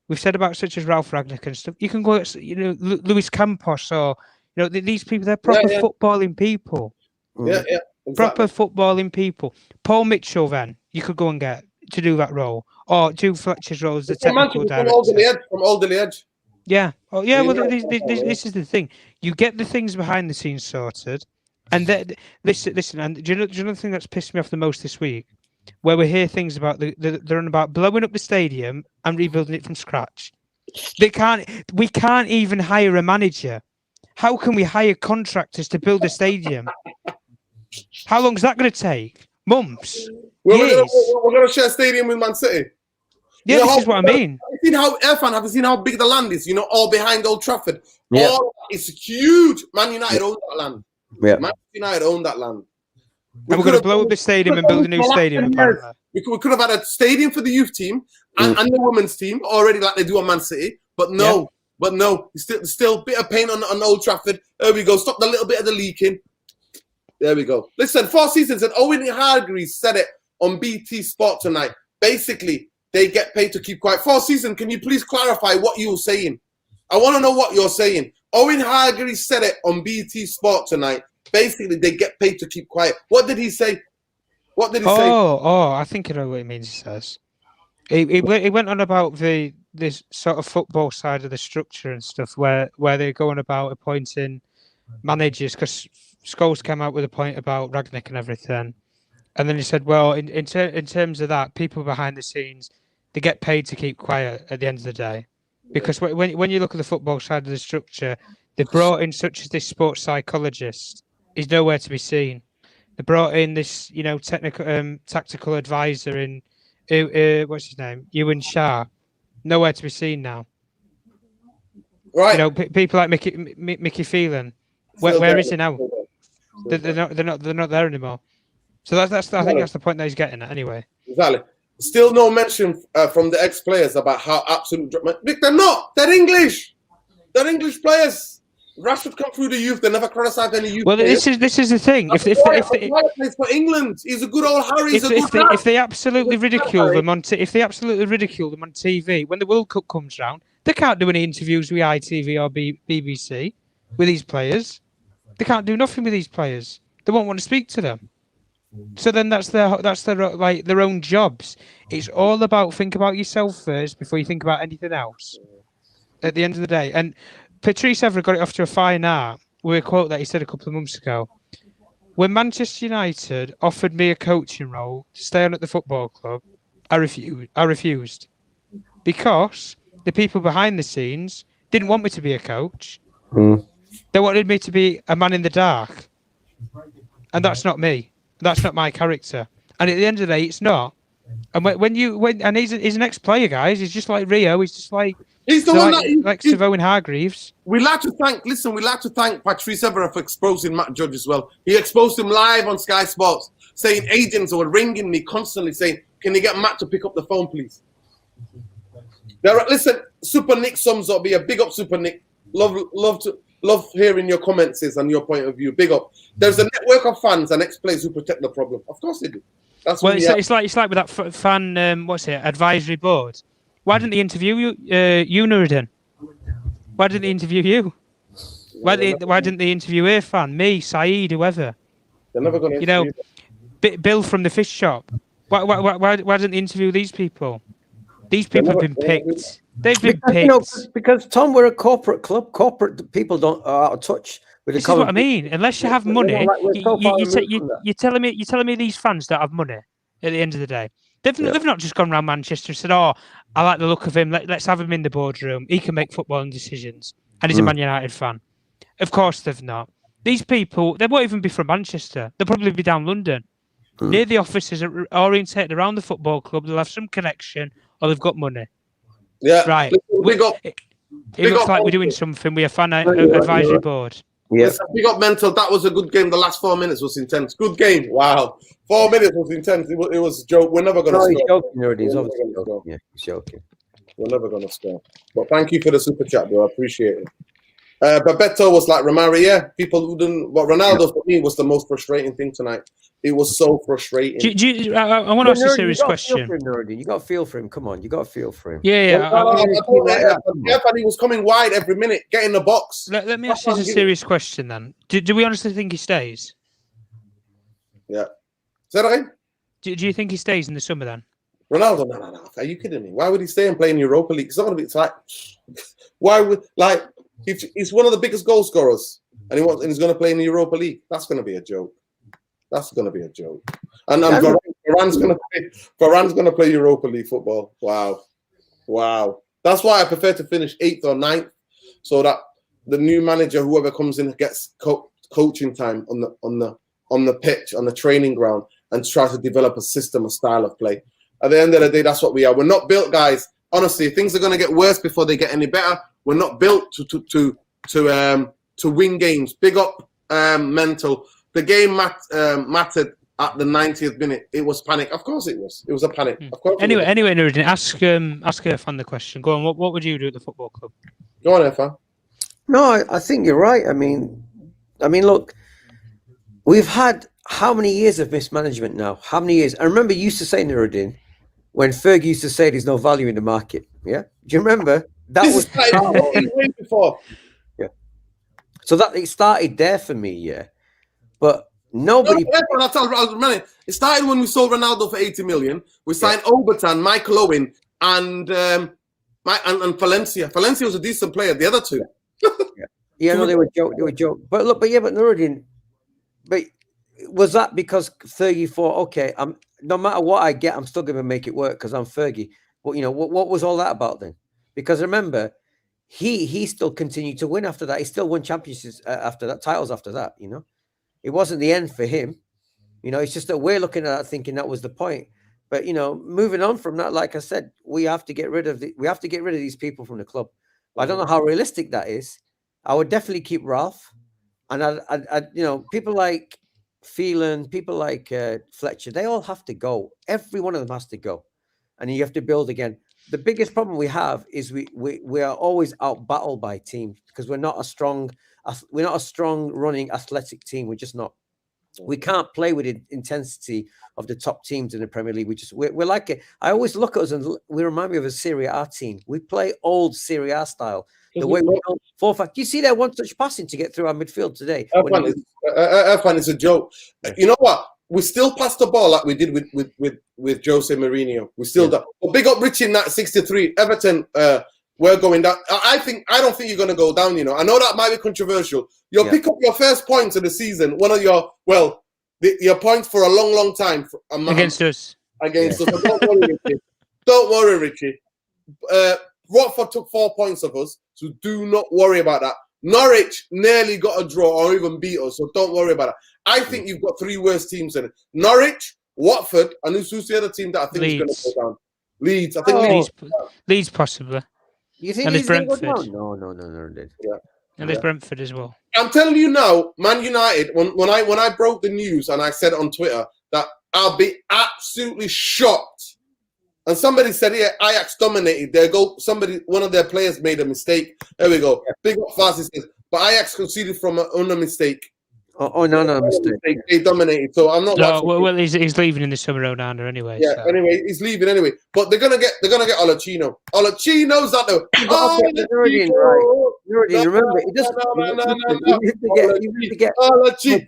We've said about such as Ralph Ragnick and stuff. You can go, Luis Campos or, these people, they're proper footballing people. Yeah, yeah. Exactly. Proper footballing people. Paul Mitchell, then, you could go and get to do that role. Or do Fletcher's role as the technical director. From Alderley Edge. Yeah. Oh, yeah, well, this is the thing. You get the things behind the scenes sorted. And listen, and do you know the thing that's pissed me off the most this week? Where we hear things about they're on about blowing up the stadium and rebuilding it from scratch. We can't even hire a manager. How can we hire contractors to build a stadium? How long is that going to take? Months? We're years? going to share a stadium with Man City. Yeah, this is what I mean. Have you seen how big the land is? All behind Old Trafford. Yeah. It's huge. Man United own that land. Yeah. Man United own that land. And we're going to blow up the stadium and build a new stadium, apparently. We could have had a stadium for the youth team and the women's team already, like they do on Man City. But no, still a bit of paint on Old Trafford. There we go. Stop the little bit of the leaking. There we go. Listen, 4 seasons, and Owen Hargreaves said it on BT Sport tonight. Basically, they get paid to keep quiet. 4 seasons, can you please clarify what you were saying? I want to know what you're saying. Owen Hargreaves said it on BT Sport tonight. Basically, they get paid to keep quiet. What did he say? Say? Oh, I think I know what he means, he says. He went on about this sort of football side of the structure and stuff where they're going about appointing managers, because Scholes came out with a point about Ragnick and everything. And then he said, well, in terms of that, people behind the scenes, they get paid to keep quiet at the end of the day. Because when you look at the football side of the structure, they brought in such as this sports psychologist. He's nowhere to be seen. They brought in this, tactical advisor in, what's his name? Ewan Shah. Nowhere to be seen now. Right. People like Mickey Phelan. Where is he now? They're not there anymore. So I think that's the point that he's getting at anyway. Exactly. Still no mention from the ex-players about how absolute. They're not. They're English. They're English players. Rashford come through the youth. They never criticised any youth. Well, this is the thing. If they plays for England, he's a good old Harry. If they absolutely ridicule them on TV when the World Cup comes round, they can't do any interviews with ITV or BBC with these players. They can't do nothing with these players. They won't want to speak to them. So then that's their own jobs. It's all about think about yourself first before you think about anything else. At the end of the day, and Patrice Evra got it off to a fine art with a quote that he said a couple of months ago. When Manchester United offered me a coaching role to stay on at the football club, I refused because the people behind the scenes didn't want me to be a coach. They wanted me to be a man in the dark, and that's not me. That's not my character. And at the end of the day, it's not. And and he's an ex-player, guys. He's just like Rio. He's just like Owen Hargreaves. We like to thank Patrice Evra for exposing Matt Judge as well. He exposed him live on Sky Sports, saying agents were ringing me constantly, saying, "Can you get Matt to pick up the phone, please?" Listen, Super Nick sums up. Be a big up, Super Nick. Love hearing your comments and your point of view. Big up. There's a network of fans and ex-players who protect the problem. Of course they do. That's it's like with that fan advisory board. Why didn't they interview you, Nuruddin? Why didn't they interview you? Why didn't they interview Irfan, me, Saeed, whoever? They're never going to interview Bill from the fish shop. Why didn't they interview these people? These people have been picked. They've been picked. Because Tom, we're a corporate club. Corporate people are out of touch with the. This is what I mean. Unless you have money, you're telling me these fans don't have money. At the end of the day, they've not just gone around Manchester and said, "Oh, I like the look of him. Let's have him in the boardroom. He can make footballing decisions, and he's a Man United fan." Of course, they've not. These people, they won't even be from Manchester. They'll probably be down London, near the offices, orientated around the football club. They'll have some connection, or they've got money. Yeah, right. It looks like we're doing something with a fan advisory board. Yeah. Listen, big up mental. That was a good game. The last 4 minutes was intense. Good game. Wow. 4 minutes was intense. It was a joke. We're never going to No, he's score. joking already. He's We're obviously never gonna joking. score. Yeah, he's joking. We're never going to score. But thank you for the super chat, bro. I appreciate it. Bebeto was like Romario. Yeah, people who didn't. But Ronaldo for me was the most frustrating thing tonight. It was so frustrating. I want to ask a serious question. You got to feel for him. Come on, you got to feel for him. Yeah. And he was coming wide every minute, getting the box. Let me ask you a serious question then. Do we honestly think he stays? Yeah. Say that again? Do you think he stays in the summer then? Ronaldo, no. Are you kidding me? Why would he stay and play in Europa League? It's not going to be like. Why would he's one of the biggest goal scorers, and he's going to play in the Europa League? That's going to be a joke. That's going to be a joke. And Varane's going to play Europa League football. Wow. That's why I prefer to finish 8th or 9th, so that the new manager, whoever comes in, gets coaching time on the pitch, on the training ground, and tries to develop a system, a style of play. At the end of the day, that's what we are. We're not built, guys. Honestly, things are going to get worse before they get any better. We're not built to win games. Big up mental. The game mattered at the 90th minute. It was panic. Of course it was. It was a panic. Of course. Anyway, Nuruddin, ask Irfan the question. Go on. What would you do at the football club? Go on, Irfan. No, I think you're right. I mean, look, we've had how many years of mismanagement now? How many years? I remember you used to say, Nuruddin, when Fergie used to say there's no value in the market. Yeah, do you remember? That was way before. Yeah. So that it started there for me. Yeah, but nobody. It started when we sold Ronaldo for 80 million. We signed Obertan, Michael Owen, and Valencia. Valencia was a decent player. The other two. No, they were joke. They were joke. But look, but Nuruddin, but was that because Fergie thought, okay, no matter what I get, I'm still going to make it work because I'm Fergie. But what was all that about then? Because remember, he still continued to win after that. He still won championships after that, titles after that. It wasn't the end for him. It's just that we're looking at that thinking that was the point. But moving on from that, like I said, we have to get rid of these people from the club. But I don't know how realistic that is. I would definitely keep Ralph, and I people like Phelan, people like Fletcher, they all have to go. Every one of them has to go, and you have to build again. The biggest problem we have is we are always out battled by teams because we're not a strong running athletic team. We're just not. We can't play with the intensity of the top teams in the Premier League. We're like it. I always look at us and we remind me of a Serie A team. We play old Serie A style. The way we go 4-5. Do you see that one touch passing to get through our midfield today? Irfan is a joke. You know what? We still pass the ball like we did with Jose Mourinho. We still do. But big up Richie in that 63. Everton, we're going down. I don't think you're going to go down. I know that might be controversial. You'll pick up your first points of the season. One of your your points for a long time against us. Against us. Don't worry, Richie. Watford took 4 points of us, so do not worry about that. Norwich nearly got a draw or even beat us, so don't worry about it. I think you've got 3 worst teams in it. Norwich, Watford, and who's the other team that I think is going to go down? Leeds. I think Leeds possibly. You think and Brentford? No. Yeah. And there's Brentford as well. I'm telling you now, Man United, when I broke the news and I said on Twitter that I'll be absolutely shocked. And somebody said, yeah, Ajax dominated. One of their players made a mistake. There we go. Yeah. Big up Fassi says, but Ajax conceded from on a mistake. No mistake. They dominated. So I'm not. No, well, he's leaving in the summer Onana anyway. Yeah. So. Anyway, he's leaving anyway. But they're gonna get Olachino. Olachino's that though. Remember, it just you get Olachino.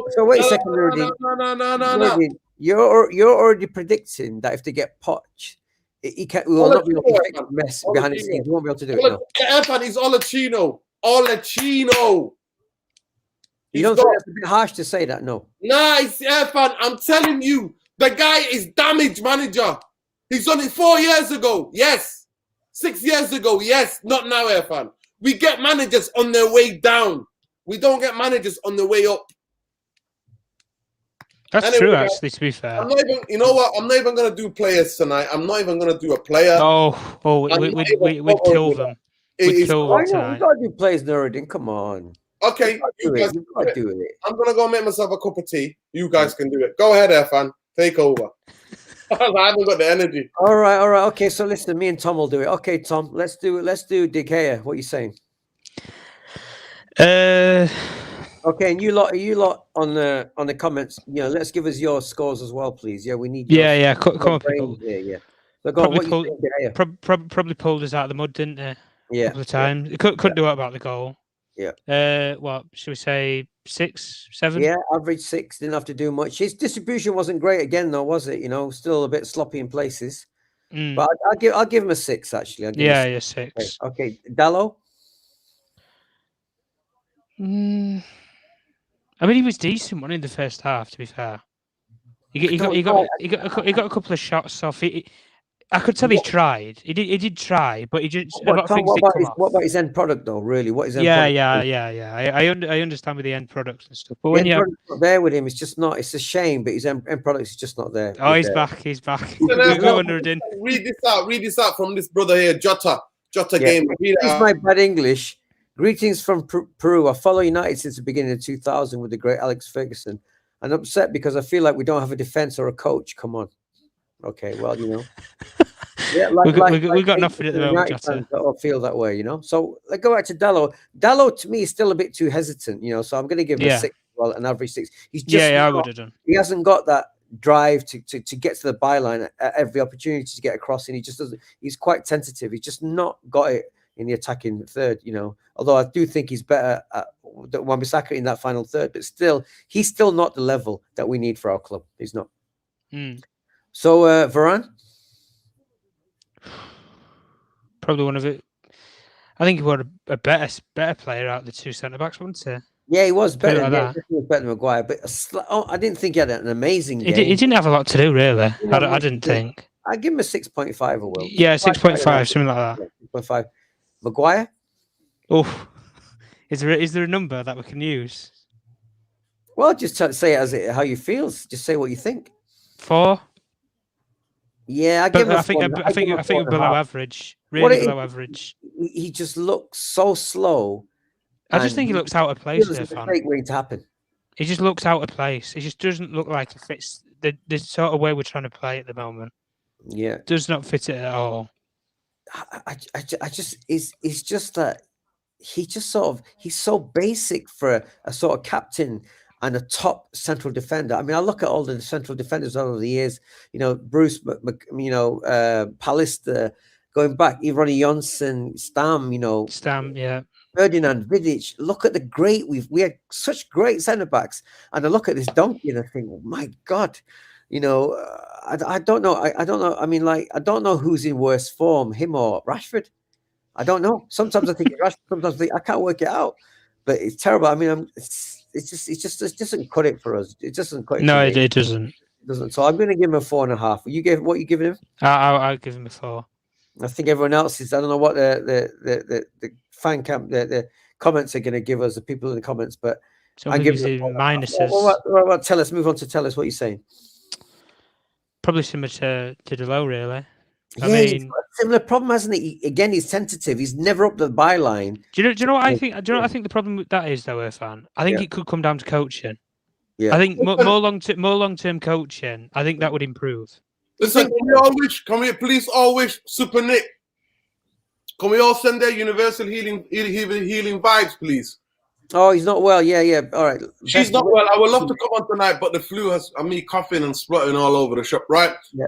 So wait a second, Nuruddin. You're already predicting that if they get Poch, he will not be able to fix the mess behind the scenes. He won't be able to do it. Irfan is Olachino. You don't think that's a bit harsh to say that? No. Nice, Irfan. I'm telling you, the guy is damaged manager. He's done it 4 years ago. Yes. 6 years ago. Yes. Not now, Irfan. We get managers on their way down. We don't get managers on their way up. That's true, actually, to be fair. You know what? I'm not even going to do players tonight. I'm not even going to do a player. We'd kill them. With is Chilwell Why not? tonight. You got to do plays, Nuruddin. Come on. okay. You You guys, got to do it. I'm gonna go make myself a cup of tea. You guys can do it. Go ahead, Irfan. Take over. I haven't got the energy. All right. Okay, so listen, me and Tom will do it. Okay, Tom, let's do it. Let's do De Gea. What are you saying? Okay, and you lot on the comments, let's give us your scores as well, please. Yeah, we need your Yeah. Come on, people. Yeah. So go on, what you saying, De Gea? Probably pulled us out of the mud, didn't they? Yeah. A couple of times. Couldn't do it about the goal. Yeah. What should we say? 6, 7? Yeah, average 6. Didn't have to do much. His distribution wasn't great again, though, was it? Still a bit sloppy in places. But I'll give him a 6 actually. I'll give him a 6. 6. Okay, Dallo. I mean, he was decent one in the first half. To be fair, he got a couple of shots off. I could tell he tried. He did try, but he just a lot of things did come off. What about his end product though? Really, what is end product? Yeah. I understand with the end products and stuff, but when you not there with him, it's just not. It's a shame, but his end product is just not there. Oh, he's back. He's back. Read this out from this brother here, Jota game. Here's my bad English. Greetings from Peru. I follow United since the beginning of 2000 with the great Alex Ferguson. I'm upset because I feel like we don't have a defense or a coach. Come on. Okay, well, yeah, we got nothing at the moment. Jota. Or feel that way, So let's go back to Dallo. Dallo to me is still a bit too hesitant, so I'm going to give him a 6, well, an average 6. He's just I would have done. He hasn't got that drive to get to the byline at every opportunity to get across, and he just doesn't. He's quite tentative. He's just not got it in the attacking third, Although I do think he's better at Wan-Bissaka in that final third, but still, he's still not the level that we need for our club. He's not. So Varane, probably one of it. I think he was a better player out of the 2 centre backs, wasn't he? Yeah, he was better. He was better than Maguire, but I didn't think he had an amazing game. He didn't have a lot to do, really. I didn't think. I give him a 6.5. I will. Yeah, 6.5, something like that. 6.5. Maguire. Oh, is there a number that we can use? Well, just say it how you feel. Just say what you think. 4. Yeah, I think below average. Really below average. He just looks so slow. I just think he looks out of place. Waiting to happen. He just looks out of place. He just doesn't look like it fits the sort of way we're trying to play at the moment. Yeah, does not fit it at all. I just it's just that he's so basic for a sort of captain and a top central defender. I mean, I look at all the central defenders over the years. Bruce, Pallister, going back, Ronnie Johnson, Stam, yeah. Ferdinand, Vidic. Look at the great we had such great centre backs, and I look at this donkey and I think, oh my God, I don't know. I don't know. I mean, I don't know who's in worse form, him or Rashford. I don't know. Sometimes I think Rashford. Sometimes I think I can't work it out. But it's terrible. I mean, it just doesn't cut it for us. It doesn't cut it. No, it doesn't. It doesn't. So I'm going to give him a 4.5. What you giving him? I'll give him a 4. I think everyone else is. I don't know what the fan camp, the comments are going to give us. The people in the comments, but I give him minuses. What? Tell us. Move on to tell us what you're saying. Probably similar to Delo, really. I mean, he's got a similar problem, hasn't he? Again, he's tentative. He's never up the byline. Do you know what I think? Do you know what I think the problem with that is, though, Irfan? I think it could come down to coaching. Yeah. I think more long-term coaching. I think that would improve. Listen, can we please all wish Super Nick? Can we all send their universal healing vibes, please? Oh, he's not well. Yeah. All right. She's not well. I would love to come on tonight, but the flu has me coughing and spluttering all over the shop, right? Yeah.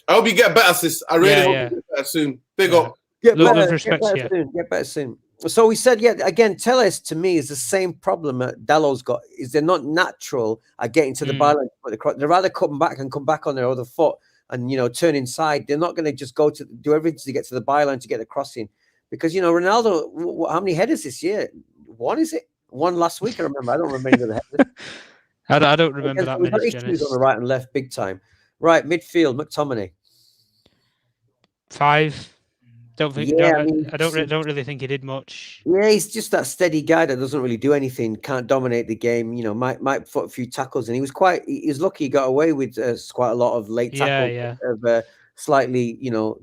I hope you get better, sis. I really hope you get better soon. Big up. Get better soon. So we said, again, Telles to me is the same problem that Dallo's got. Is they're not natural at getting to the byline. They'd rather come back on their other foot and turn inside. They're not going to just go to do everything to get to the byline to get the crossing, because Ronaldo. How many headers this year? 1, is it? 1 last week. I remember. I don't remember any of the headers. I don't remember that many. Issues on the right and left, big time. Right, midfield, McTominay. 5. Don't think. Yeah, I don't really think he did much. Yeah, he's just that steady guy that doesn't really do anything, can't dominate the game. Might put a few tackles, and he was lucky. He got away with quite a lot of late tackles of slightly,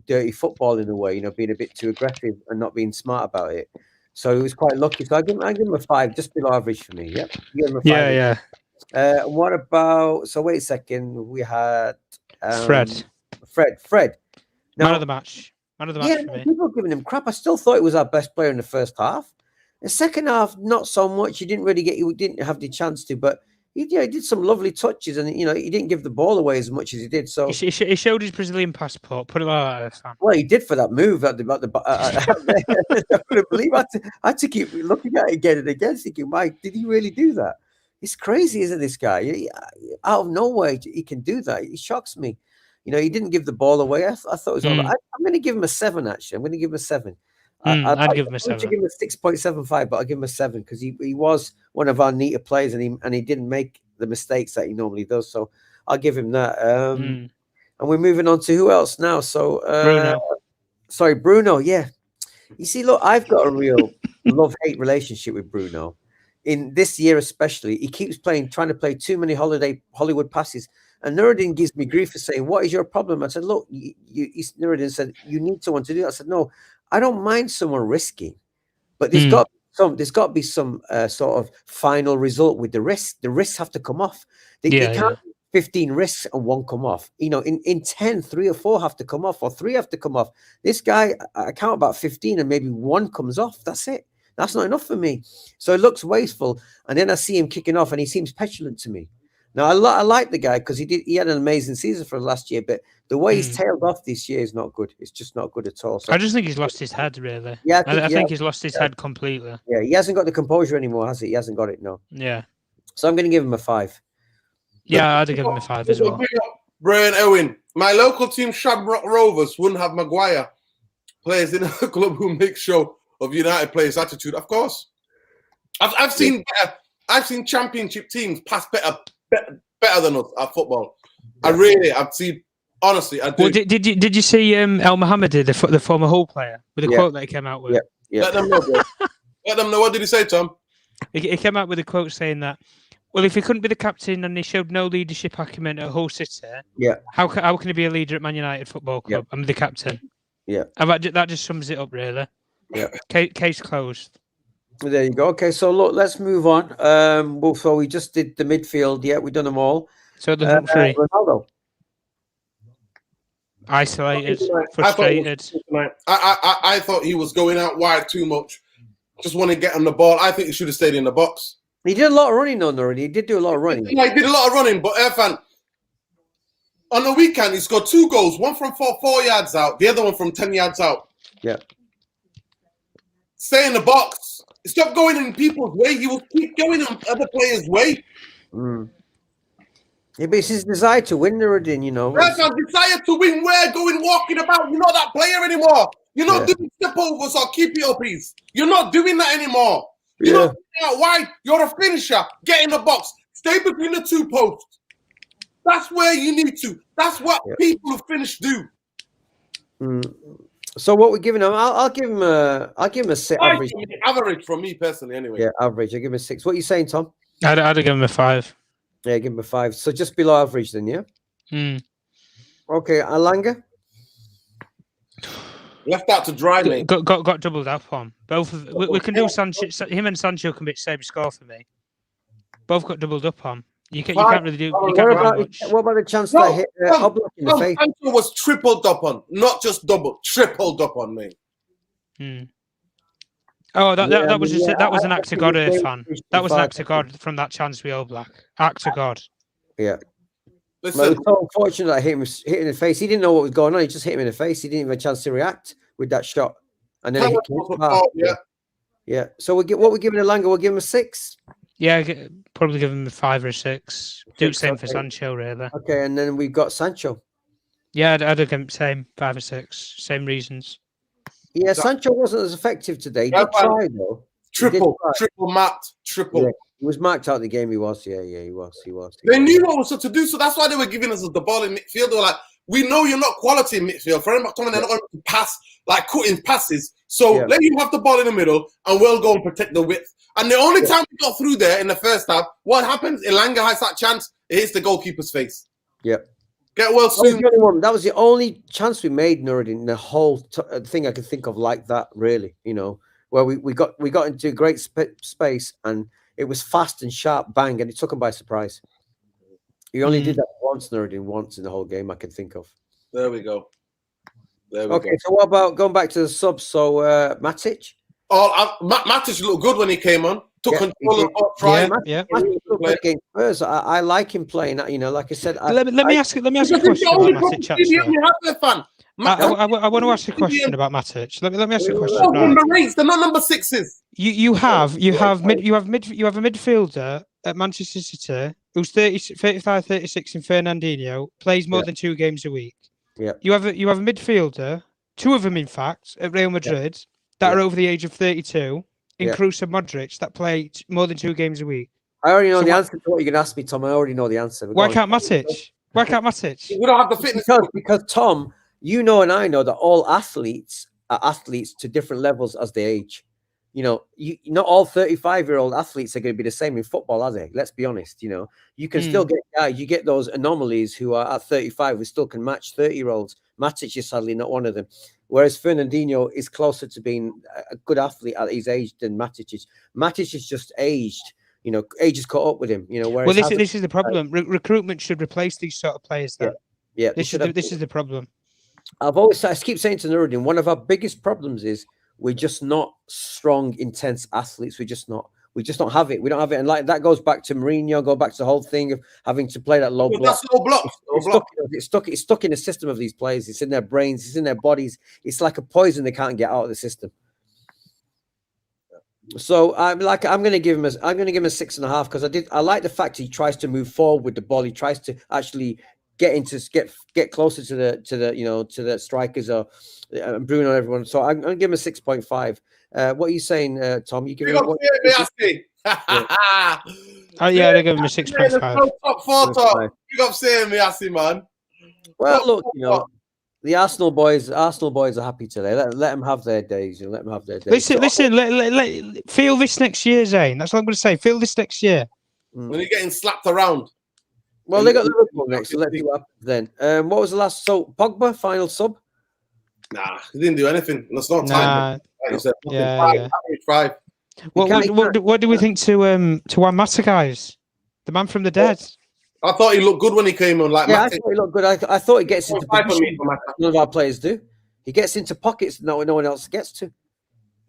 dirty football in a way, being a bit too aggressive and not being smart about it. So he was quite lucky. So I give him a 5, just below average for me. Yep. Give him a 5. Yeah. What about? So wait a second. We had Fred. Fred. Now, Man of the match. Man of the match for me. People were giving him crap. I still thought he was our best player in the first half. The second half, not so much. He didn't have the chance to, but he did some lovely touches, and he didn't give the ball away as much as he did. So he showed his Brazilian passport. Put it like that. Well, he did for that move at the. I couldn't believe. I had to keep looking at it again and again, thinking, "Mike, did he really do that?" It's crazy, isn't this guy? Out of nowhere, he can do that. He shocks me. He didn't give the ball away. I thought it was. I'm going to give him a 7. Actually, I'm going to give him a 7. I'd give him a 7. I'd give him a 6.75, but I'll give him a 7 because he was one of our neater players, and he didn't make the mistakes that he normally does. So I'll give him that. And we're moving on to who else now? So Bruno. Yeah, you see, look, I've got a real love-hate relationship with Bruno. In this year especially, he keeps trying to play too many Hollywood passes. And Nuruddin gives me grief for saying, "What is your problem?" I said, "Look, Nuruddin said you need someone to do that." I said, "No, I don't mind someone risking, but there's got to be some sort of final result with the risk. The risks have to come off. They can't 15 risks and 1 come off. In 10, 3 or 4 have to come off, or 3 have to come off. This guy, I count about 15 and maybe 1 comes off. That's it. That's not enough for me. So it looks wasteful. And then I see him kicking off and he seems petulant to me. Now, I like the guy because he had an amazing season for last year, but the way he's tailed off this year is not good. It's just not good at all. So, I just think he's lost his head, really. Yeah, I think he's lost his head completely. Yeah, he hasn't got the composure anymore, has he? He hasn't got it, no. Yeah. So I'm going to give him a 5. Yeah, I'd give him a 5 as well. Brian Owen, my local team, Shamrock Rovers, wouldn't have Maguire. Players in a club who make show of United players' attitude. Of course. I've seen championship teams pass better than us at football. I've seen, honestly, I do. Well, did you see El Mohammadi, the former Hull player, with a quote that he came out with? Yeah. Let them know, bro. Let them know. What did he say, Tom? He came out with a quote saying that, well, if he couldn't be the captain and he showed no leadership acumen at Hull City, how can he be a leader at Man United Football Club? I'm the captain. Yeah. And that just sums it up, really. Yeah. Case closed. There you go. Okay, so look, let's move on. So we just did the midfield. Yeah, we've done them all. So the front three. Ronaldo. Isolated, frustrated. I thought he was going out wide too much. Just want to get him the ball. I think he should have stayed in the box. He did a lot of running on there. He did do a lot of running. Yeah, he did a lot of running, but Irfan, on the weekend, he scored 2 goals. One from 4 yards out, the other one from 10 yards out. Yeah. Stay in the box. Stop going in people's way. He will keep going in other players' way. Yeah, but it's his desire to win, Nuruddin, That's our desire to win. We're walking about. You're not that player anymore. You're not doing step overs or keep it uppies. You're not doing that anymore. You're not doing out wide. You're a finisher. Get in the box. Stay between the 2 posts. That's where you need to. That's what people who finish do. So what we're giving him, I'll give him a average. Average from me personally, anyway. Yeah, average. I give him a 6. What are you saying, Tom? I'd give him a 5. Yeah, give him a 5. So just below average, then, yeah. Okay, Alanga. Left out to dry, mate. Got doubled up on both. We can do Sancho. Him and Sancho can be the same score for me. Both got doubled up on. You can't really do. You can't really much. What about the chance that hit Oblak in the face? Sancho was tripled up on, not just double, tripled up on me. Oh, that was an act of God, Irfan. That was an act of God from that chance with Oblak. Act of God. Yeah. Listen, it was so unfortunate that I hit him in the face. He didn't know what was going on. He just hit him in the face. He didn't even have a chance to react with that shot. And then he hit Yeah. So what we're giving Alanga, we'll give him a 6. Yeah, probably give him a 5 or a 6. Do the same for Sancho, really. Okay, and then we've got Sancho. Yeah, I'd give him same 5 or 6. Same reasons. Yeah, Sancho wasn't as effective today. He did try, though. Triple marked. Yeah, he was marked out the game. He was. Yeah, he was. They knew what was to do, so that's why they were giving us the ball in midfield. They were like, we know you're not quality in midfield. For McTominay, they're not going to pass, like cutting passes. So let you have the ball in the middle, and we'll go and protect the width. And the only time we got through there in the first half, what happens? Elanga has that chance. It hits the goalkeeper's face. Yep. Get well That was soon. the only one. That was the only chance we made, Nuruddin, the whole thing I could think of like that, really, where we got into great space and it was fast and sharp, bang, and it took them by surprise. You only did that once, Nuruddin, once in the whole game I can think of. There we go. There we Okay, go. so what about going back to the subs? So Matic? Matic looked good when he came on. Took Yeah, control he of the try. Yeah. Matic looked good against Spurs. I like him playing. Like I said, Let me ask you a question about Matic. Actually, I want to ask a question about Matic. Let me ask you a question. Oh, number 8s, they're not number 6s. You have a midfielder at Manchester City who's 35, 36 in Fernandinho, plays more than 2 games a week. Yeah. You have a midfielder, 2 of them in fact, at Real Madrid that are over the age of 32, in Kroos and Modric that play more than 2 games a week. I already know the answer to what you're going to ask me, Tom. I already know the answer. Why can't Matic? Why can't Matic? We don't have the fitness. Because Tom, and I know that all athletes are athletes to different levels as they age. Not all 35-year-old athletes are going to be the same in football, are they? Let's be honest. You can still get those anomalies who are at 35 who still can match 30-year-olds. Matic is sadly not one of them. Whereas Fernandinho is closer to being a good athlete at his age than Matic is. Matic is just aged. Age has caught up with him. Well, this is the problem. Recruitment should replace these sort of players. Then. Yeah. This is the problem. I keep saying to Nuruddin, one of our biggest problems is we're just not strong, intense athletes. We're just not. We just don't have it. We don't have it, and like that goes back to Mourinho. Go back to the whole thing of having to play that low block. That's low block. It's stuck in the system of these players. It's in their brains. It's in their bodies. It's like a poison they can't get out of the system. So I'm going to give him a 6.5 because I like the fact he tries to move forward with the ball. He tries to actually get closer to the strikers or Bruno and everyone. So I'm going to give him a 6.5. What are you saying, Tom? You give him I give him a 6.5. Top 4 top. Big up saying me, Assi, man. Well, look, the Arsenal boys are happy today. Let them have their days. Let them have their days. Listen. Feel this next year, Zane. That's what I'm going to say. Feel this next year. When you're getting slapped around. Well, they got Liverpool next. So let's see what happens then. What was the last? So Pogba, final sub? Nah, he didn't do anything. That's not time. Like said, five. What do we think to Juan Mata, guys? The man from the dead. I thought he looked good when he came on. I thought he looked good. I thought he gets into positions none of our players do. He gets into pockets no one else gets to.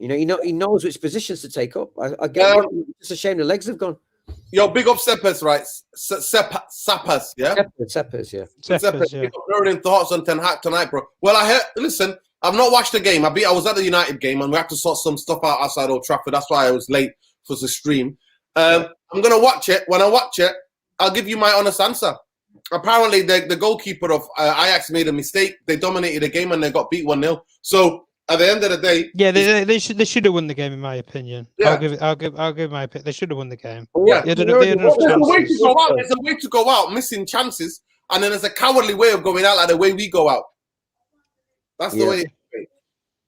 He knows which positions to take up. I get it. It's a shame the legs have gone. Yo, big up Seppers, right? Sappers, yeah? Seppers, yeah. Seppers, yeah. Big thoughts on Ten Hag tonight, bro. Well, listen, I've not watched the game. I was at the United game and we had to sort some stuff out outside Old Trafford. That's why I was late for the stream. I'm going to watch it. When I watch it, I'll give you my honest answer. Apparently, the goalkeeper of Ajax made a mistake. They dominated the game and they got beat 1-0. So at the end of the day, they should have won the game in my opinion. Yeah. I'll give my opinion. They should have won the game. Yeah, there's a way to go out. There's a way to go out, missing chances, and then there's a cowardly way of going out, like the way we go out. That's the way.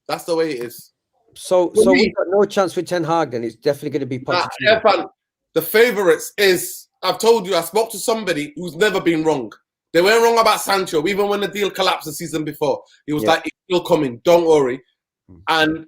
That's the way it is. So we've got no chance with Ten Hag, then it's definitely going to be Punditry. The favourites is. I've told you, I spoke to somebody who's never been wrong. They weren't wrong about Sancho, even when the deal collapsed the season before. He was like, it's still coming, don't worry. And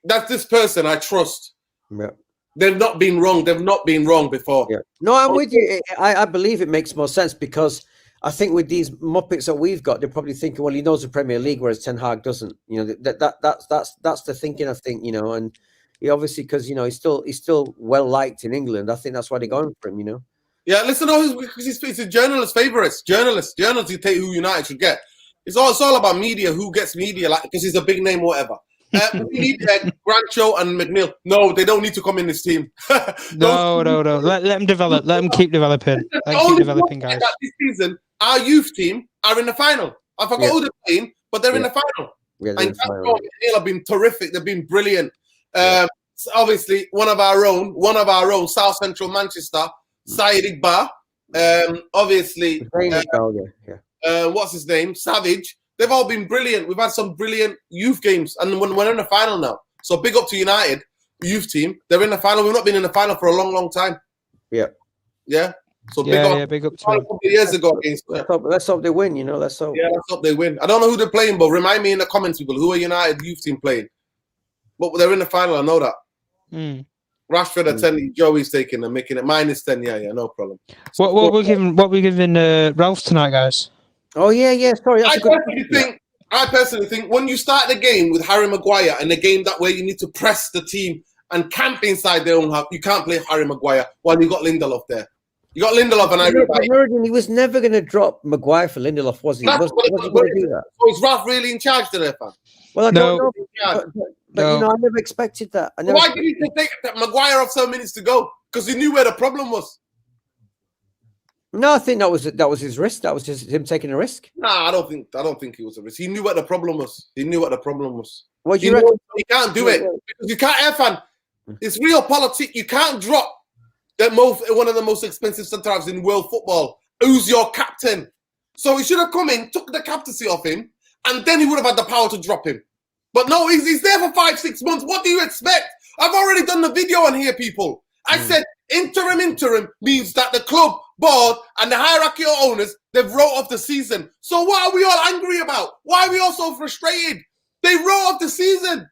that's this person I trust. Yeah. They've not been wrong. They've not been wrong before. Yeah. No, I'm with you. I believe it makes more sense because I think with these Muppets that we've got, they're probably thinking, well, he knows the Premier League, whereas Ten Hag doesn't. That's the thinking, I think, and he obviously, because he's still well liked in England. I think that's why they're going for him. Yeah, listen, because he's a journalist favourites. Journalists who take who United should get. It's all about media. Who gets media? Like because he's a big name, or whatever. We need Grancho and McNeil. No, they don't need to come in this team. No. Let them develop. Let them keep developing. Keep developing, guys. This season, our youth team are in the final. I forgot who they're playing, but they're in the final. Yeah, and Grancho and McNeil have been terrific. They've been brilliant. Obviously, one of our own, South Central Manchester, Said Iqbal. Obviously, what's his name? Savage. They've all been brilliant. We've had some brilliant youth games, and we're in the final now. So big up to United youth team. They're in the final. We've not been in the final for a long, long time. Yeah. Yeah. So big up to a him. couple of years ago against. Let's hope they win. Let's hope. Yeah, let's hope they win. I don't know who they're playing, but remind me in the comments, people, who are United youth team playing? But they're in the final. I know that. Rashford at 10, Joey's taking and making it -10. Yeah, no problem. So what we're giving Ralph tonight, guys? Oh yeah. Sorry, that's I personally think when you start the game with Harry Maguire and the game that way you need to press the team and camp inside their own half, you can't play Harry Maguire while you got Lindelof there. You got Lindelof and He was never going to drop Maguire for Lindelof, was he? Was he going to do that? So is Ralph really in charge today, fam? Well, I don't know. But I never expected that. Why did he take Maguire off 7 minutes to go? Because he knew where the problem was. No, I think that was his risk. That was just him taking a risk. Nah, I don't think it was a risk. He knew what the problem was. What do you reckon? You can't do it because you can't. Irfan, it's real politics. You can't drop one of the most expensive centre halves in world football. Who's your captain? So he should have come in, took the captaincy off him, and then he would have had the power to drop him. But no, he's there for 5-6 months. What do you expect? I've already done the video on here, people. I said interim means that the club, board, and the hierarchy of owners, they've wrote off the season. So what are we all angry about? Why are we all so frustrated? They wrote off the season.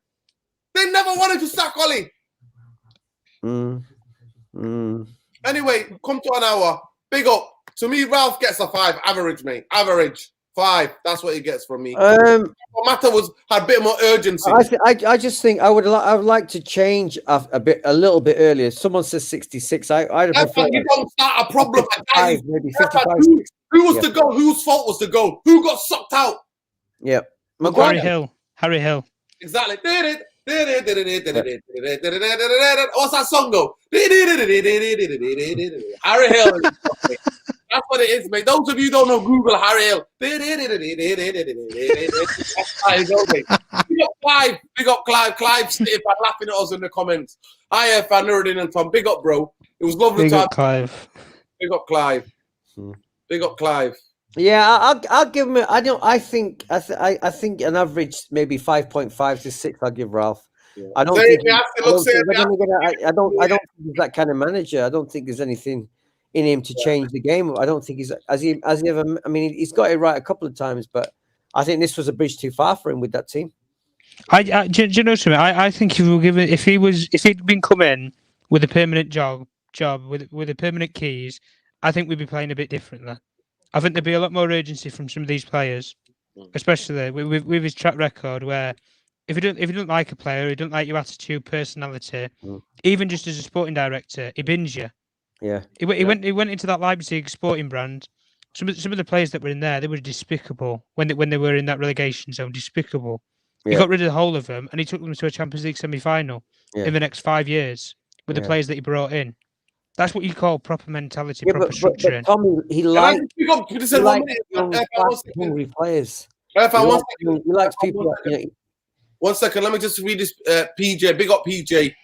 They never wanted to sack Ollie. Anyway, come to an hour. Big up. To me, Ralph gets a 5. Average, mate. Average. 5. That's what he gets from me. What matter had a bit more urgency. I just think I would like to change a little bit earlier. Someone says 66. I'd prefer. You don't start a problem. 55, maybe 55. Who was the goal? Whose fault was the goal? Who got sucked out? Yeah, Harry Hill. Exactly. What's that song go? Harry Hill. That's what it is, mate. Those of you who don't know, Google Harry Hill. Big up Clive. Clive Steve laughing at us in the comments. Hi, Irfan, Nuruddin and Tom. Big up, bro. It was lovely to have Clive. Big up Clive. Big up Clive. Yeah, I'll give him. I think an average maybe 5.5 to 6. I'll give Ralph. Yeah. I don't think he's that kind of manager. I don't think there's anything in him to change the game. I don't think he's has he ever. I mean, he's got it right a couple of times, but I think this was a bridge too far for him with that team. Do you know something? I think if he'd been come in with a permanent job with the permanent keys, I think we'd be playing a bit differently. I think there'd be a lot more urgency from some of these players, especially with his track record. Where if you don't like a player, he don't like your attitude, personality, even just as a sporting director, he bins you. Yeah, he went into that Leipzig sporting brand. Some of the players that were in there, they were despicable when they were in that relegation zone. Despicable. Yeah. He got rid of the whole of them, and he took them to a Champions League semi-final in the next 5 years with the players that he brought in. That's what you call proper mentality, proper structuring. But Tommy, he likes hungry players. He likes people. One second, let me just read this. PJ, big up PJ.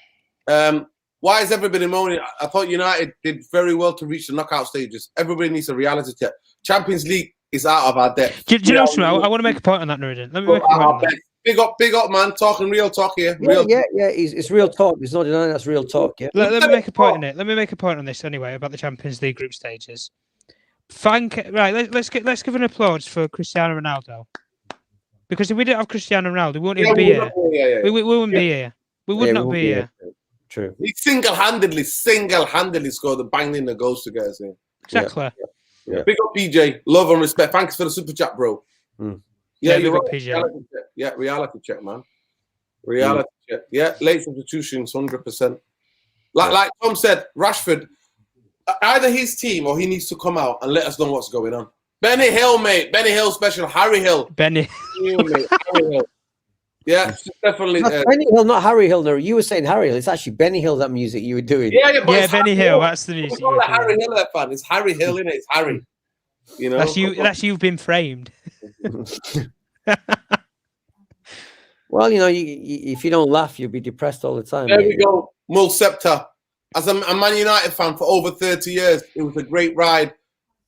Why is everybody moaning? I thought United did very well to reach the knockout stages. Everybody needs a reality check. Champions League is out of our depth. Do you know something? I want to make a point on that, Nuruddin. Let me make a point on that. Big up, man. Talking real talk here. Yeah. It's real talk. There's no denying that's real talk. Yeah. Let me make a point on it. Let me make a point on this anyway about the Champions League group stages. Let's give an applause for Cristiano Ronaldo, because if we didn't have Cristiano Ronaldo, we wouldn't even be here. We wouldn't be here. We would not be here. True. He single-handedly scored the banged in the goals to get us in. Exactly. Yeah. Big up PJ. Love and respect. Thanks for the super chat, bro. Yeah, you're right. PJ. Reality check, man. Reality check. Yeah, late substitutions, 100%. Like Tom said, Rashford, either his team or he needs to come out and let us know what's going on. Benny Hill, mate. Benny Hill special. Harry Hill. Benny. Harry Hill. Yeah, definitely. That's Benny Hill, not Harry Hill. No, you were saying Harry Hill. It's actually Benny Hill, that music you were doing. Yeah, Benny Hill. That's the music. It's not Harry Hill, fan. It's Harry Hill, innit? It's Harry. You know. That's you've been framed. Well, if you don't laugh, you'll be depressed all the time. There we go. Mul Scepter. As a Man United fan for over 30 years, it was a great ride.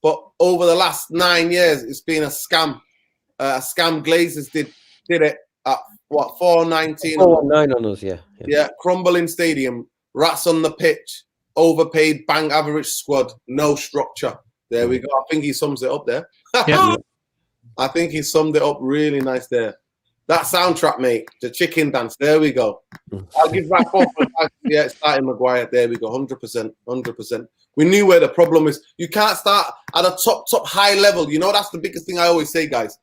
But over the last 9 years, it's been a scam. Glazers did it at 4-19. 4-9 on us, yeah. Yeah, crumbling stadium, rats on the pitch. overpaid, bang average squad, no structure. There we go. I think he sums it up there. Yeah. I think he summed it up really nice there. That soundtrack, mate, the chicken dance. There we go. I'll give that 4.5. Yeah, starting Maguire. There we go. 100%. 100%. We knew where the problem is. You can't start at a top high level. You know, that's the biggest thing I always say, guys.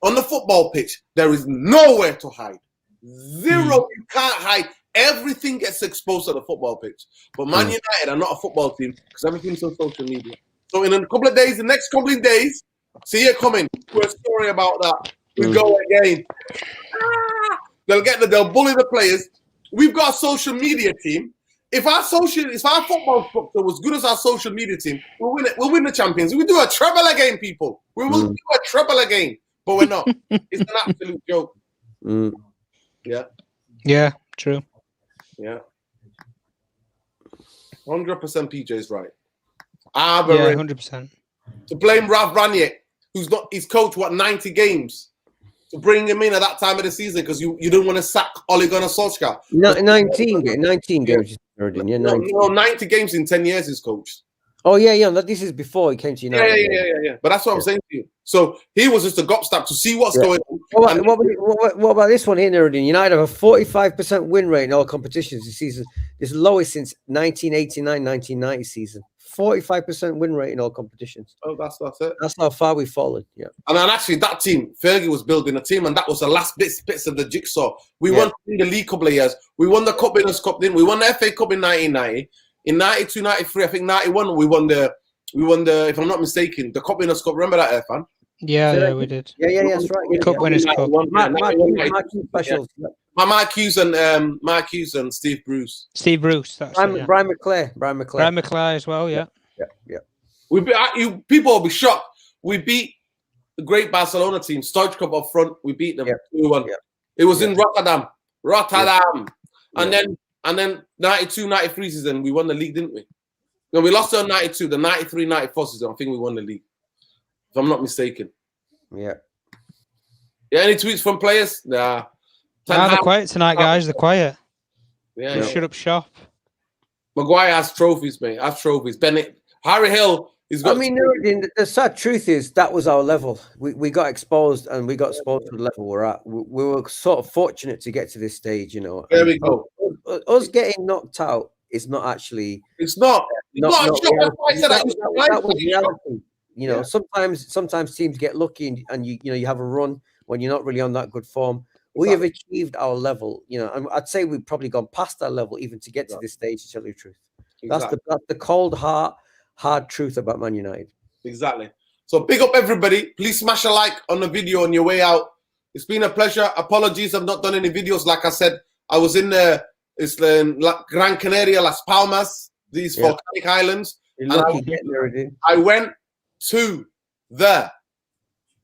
On the football pitch, there is nowhere to hide. Zero. You can't hide. Everything gets exposed on the football pitch. But Man United are not a football team because everything's on social media. So in a couple of days, the next couple of days, see you coming to a story about that. We go again. They'll bully the players. We've got a social media team. If our football structure was good as our social media team, we'll win it. We'll win the Champions. We do a treble again, people. We will do a treble again, but we're not. It's an absolute joke. Yeah. Yeah. True. Yeah. 100% PJ's right. Yeah, 100%. To blame Rav Ranić, he's coached 90 games, to bring him in at that time of the season because you didn't want to sack Ole Gunnar Solskjaer. No, 19 games. Yeah, 90 games in 10 years he's coached. Oh yeah. This is before he came to United. Yeah. But that's what I'm saying to you. So he was just a gobstop to see what's going on. What about this one here, Nuruddin? United have a 45% win rate in all competitions this season. It's lowest since 1989-1990 season. 45% win rate in all competitions. Oh, that's it. That's how far we've fallen. Yeah. And then actually that team, Fergie was building a team, and that was the last bits of the jigsaw. We won the league couple of years. We won the Cup Winners' Cup, didn't we? We won the FA Cup in 1990. In 92, 93, I think 91, we won the, if I'm not mistaken, the Cup Winners' Cup. Remember that, Irfan? Yeah, we did. Yeah, that's right. Cup Winners' Cup. Mark Hughes and Steve Bruce. Steve Bruce. That's Brian McClare. Brian McClare as well, yeah. We people will be shocked. We beat the great Barcelona team, Stoichkov up front. We beat them 2-1. It was in Rotterdam. And then 92, 93 season, we won the league, didn't we? No, we lost on 92. The 93, 94 season, I think we won the league. If I'm not mistaken. Yeah. Any tweets from players? Nah. They're quiet tonight, guys. They're quiet. Yeah. Shut up shop. Maguire has trophies, mate. Has trophies. Bennett, Harry Hill. The sad truth is that was our level. We got exposed, and we got exposed to the level we're at. We were sort of fortunate to get to this stage, you know. There we go. Us getting knocked out is not actually. It's not. That was reality. You know, sometimes teams get lucky, and you have a run when you're not really on that good form. We have achieved our level, you know, and I'd say we've probably gone past that level even to get to this stage, to tell you the truth. Exactly. That's the cold, hard truth about Man United. Exactly. So big up everybody. Please smash a like on the video on your way out. It's been a pleasure. Apologies, I've not done any videos. Like I said, I was in Gran Canaria, Las Palmas, these volcanic islands. I went to the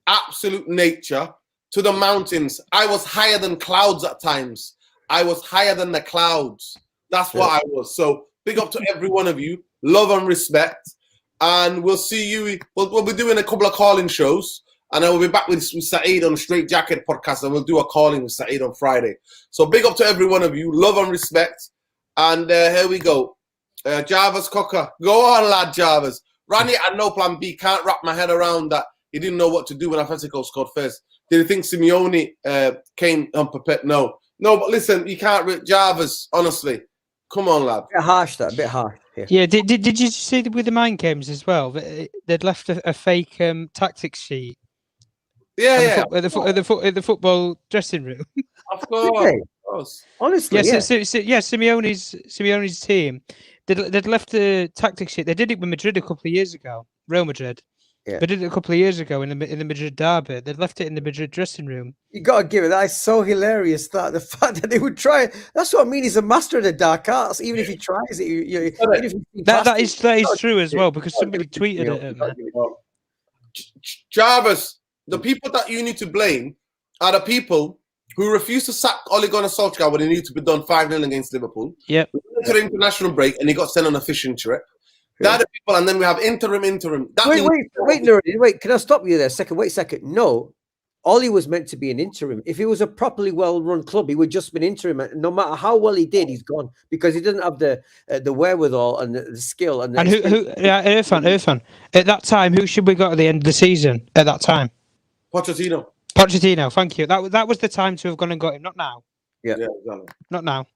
absolute nature, to the mountains. I was higher than clouds at times. I was higher than the clouds. That's what I was. So big up to every one of you. Love and respect. And we'll see you. We'll be doing a couple of calling shows. And then we'll be back with Saeed on the Straight Jacket podcast. And we'll do a calling with Saeed on Friday. So big up to every one of you. Love and respect. And here we go. Jarvis Cocker. Go on, lad, Jarvis. Ranić had no plan B. Can't wrap my head around that. He didn't know what to do when Atletico scored first. Did you think Simeone came unprepared? No, but listen, you can't. Jarvis, honestly, come on, lad. A bit harsh. Yeah. Did you see with the mind games as well? They'd left a fake tactics sheet. Yeah. At the football dressing room. Of course. Honestly, Simeone's team. They'd left the tactics sheet. They did it with Madrid a couple of years ago. Real Madrid. Yeah. They did it a couple of years ago in the Madrid derby. They'd left it in the Madrid dressing room. You got to give it. That is so hilarious. The fact that they would try it. That's what I mean. He's a master of the dark arts. Even if he tries it, that is true as well, because somebody tweeted it. Jarvis, the people that you need to blame are the people who refused to sack Ole Gunnar Solskjaer when he needed to be done 5-0 against Liverpool. Yep. We went to the international break and he got sent on a fishing trip. They're the people, and then we have interim. Wait, Nuruddin, can I stop you there a second? Wait a second. No, Ollie was meant to be an interim. If he was a properly well-run club, he would just been interim. No matter how well he did, he's gone because he doesn't have the wherewithal and the skill. And Irfan, at that time, who should we got at the end of the season? At that time, Pochettino. Thank you. That was the time to have gone and got him. Not now. Yeah, exactly. Not now.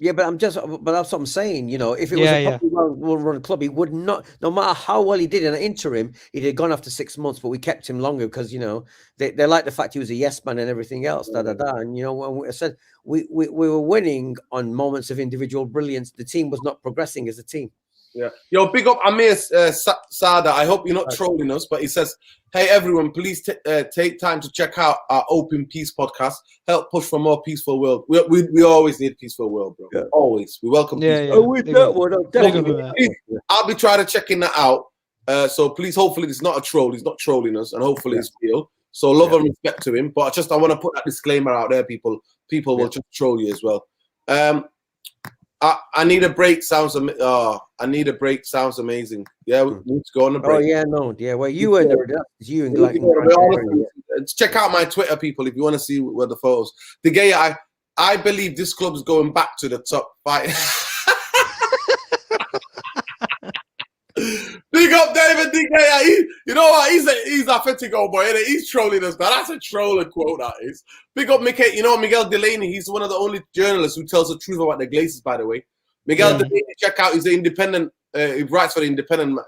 Yeah, but that's what I'm saying. You know, if it was a properly well-run club, he would not. No matter how well he did in an interim, he'd have gone after 6 months. But we kept him longer because they like the fact he was a yes man and everything else. And when I said we were winning on moments of individual brilliance, the team was not progressing as a team. Yeah. Yo, big up Amir Sada. I hope you're not trolling us, but he says, hey, everyone, please take time to check out our Open Peace podcast. Help push for more peaceful world. We always need a peaceful world, bro. Yeah. Always. We welcome peace. Yeah. I'll be trying to checking that out. So please, hopefully, it's not a troll. He's not trolling us, and hopefully it's real. So love and respect to him. But I want to put that disclaimer out there, people. People will just troll you as well. I need a break. I need a break. Sounds amazing. Yeah, we need to go on a break. Oh yeah, no, yeah. Well, you were there. You and like. Check out my Twitter, people, if you want to see where the photos. De Gea, I believe this club is going back to the top 5. Big up David De Gea. You know what? He's Atletico boy. Innit? He's trolling us. Now that's a trolling quote. That is. Big up Mikel. You know Miguel Delaney. He's one of the only journalists who tells the truth about the Glazers. By the way, Miguel Delaney. Check out. He's the independent. He writes for the independent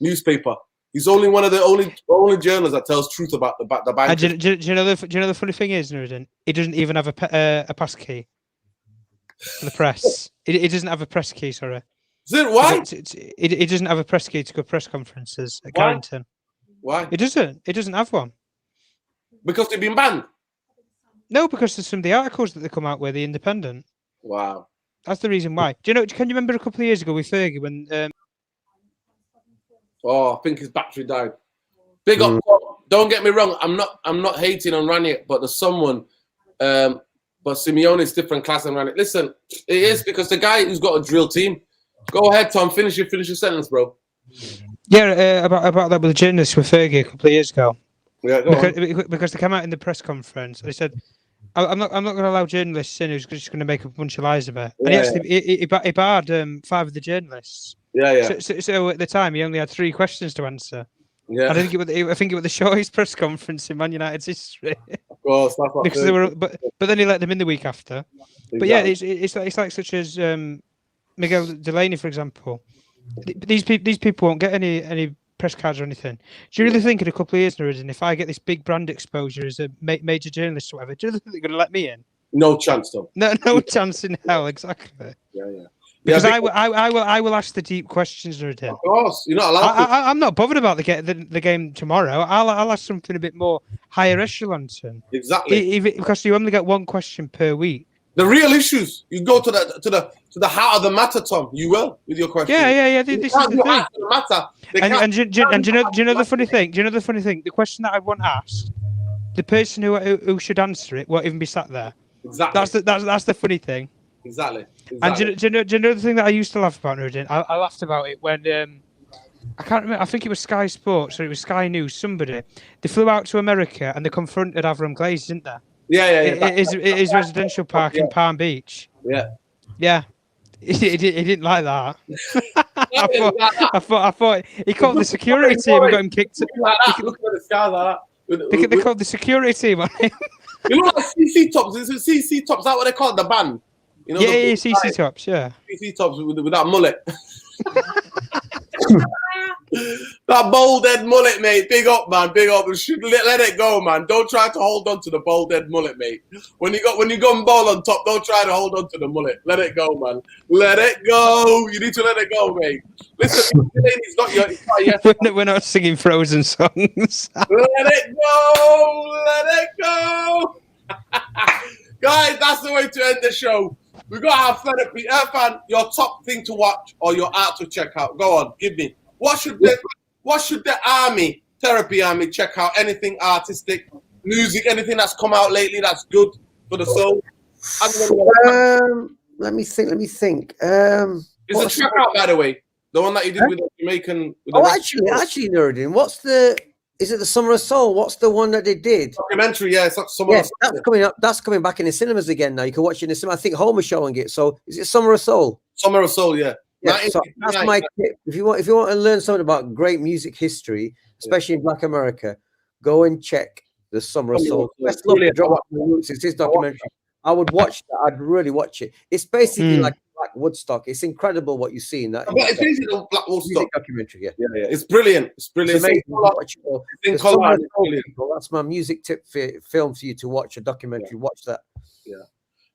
newspaper. He's only one of the only journalists that tells truth about the bank. Do you know the funny thing is, Nuruddin? He doesn't even have a pass key for the press. He doesn't have a press key. Sorry. Is it why? He doesn't have a press key to go press conferences at Carrington. Why? He doesn't have one. Because they've been banned? No, because there's some of the articles that they come out with, the Independent. Wow. That's the reason why. Can you remember a couple of years ago with Fergie when I think his battery died. Big up. Don't get me wrong, I'm not hating on Ranić, but there's someone but Simeone's different class than Ranić. Listen, it is because the guy who's got a drill team. Go ahead, Tom. Finish your sentence, bro. Yeah, about that with the journalists with Fergie a couple of years ago. Yeah, because they came out in the press conference. They said, "I'm not going to allow journalists in who's just going to make a bunch of lies about it." And he barred 5 of the journalists. Yeah. So at the time, he only had 3 questions to answer. Yeah. I think it was the shortest press conference in Man United's history. Of course, that's what because they were, but then he let them in the week after. Exactly. But yeah, it's like such as Miguel Delaney, for example. These people won't get any press cards or anything. Do you really think in a couple of years, Nuruddin, if I get this big brand exposure as a major journalist or whatever, do you really think they're going to let me in? No chance, Tom. No chance in hell, exactly. Yeah. Because I will ask the deep questions, Nuruddin. Of course, you're not allowed to. I'm not bothered about the game tomorrow. I'll ask something a bit more higher echelon. Exactly. Because you only get 1 question per week. The real issues. You go to the heart of the matter, Tom. You will with your question. Yeah. This is the thing. Matter. And do you know the funny thing? The question that I want asked, the person who should answer it won't even be sat there. Exactly. That's the funny thing. Exactly. And do you know the thing that I used to laugh about, Nuruddin? I laughed about it when I can't remember. I think it was Sky Sports or it was Sky News. Somebody they flew out to America and they confronted Avram Glazers, didn't they? Yeah. His residential park in Palm Beach. Yeah. He didn't like that. I thought he called the security team and got him kicked. Look at the sky like that. They called the security team on him. You know, like CC Tops. Is it CC Tops? Is that what they call it, the band? You know, CC Tops. Yeah. CC Tops with that mullet. That bald head mullet, mate. Big up, man. Big up. Let it go, man. Don't try to hold on to the bald head mullet, mate. When you go ball on top, don't try to hold on to the mullet. Let it go, man. Let it go. You need to let it go, mate. Listen, it's not your. We're not singing Frozen songs. Let it go. Let it go. Guys, that's the way to end the show. We got our therapy. Irfan, your top thing to watch or your art to check out. Go on, give me. What should the therapy army check out? Anything artistic, music, anything that's come out lately that's good for the soul? Let me think. Is the track out, by the way? The one that you did with the Jamaican. With actually, Nuruddin, Is it the Summer of Soul? What's the one that they did? Documentary, yeah. It's like Summer of Soul. That's coming up. That's coming back in the cinemas again now. You can watch it in the cinema. I think Homer's showing it. So is it Summer of Soul? Summer of Soul, yeah. Yeah, so that's my tip. If you want to learn something about great music history, especially in Black America, go and check the Summer of Soul. It's his documentary. I would watch that. I'd really watch it. It's basically like Black Woodstock. It's incredible what you see in that. It's basically Black Woodstock documentary. Yeah, it's brilliant. It's brilliant. It's amazing. That's my music tip film for you to watch. A documentary. Watch that.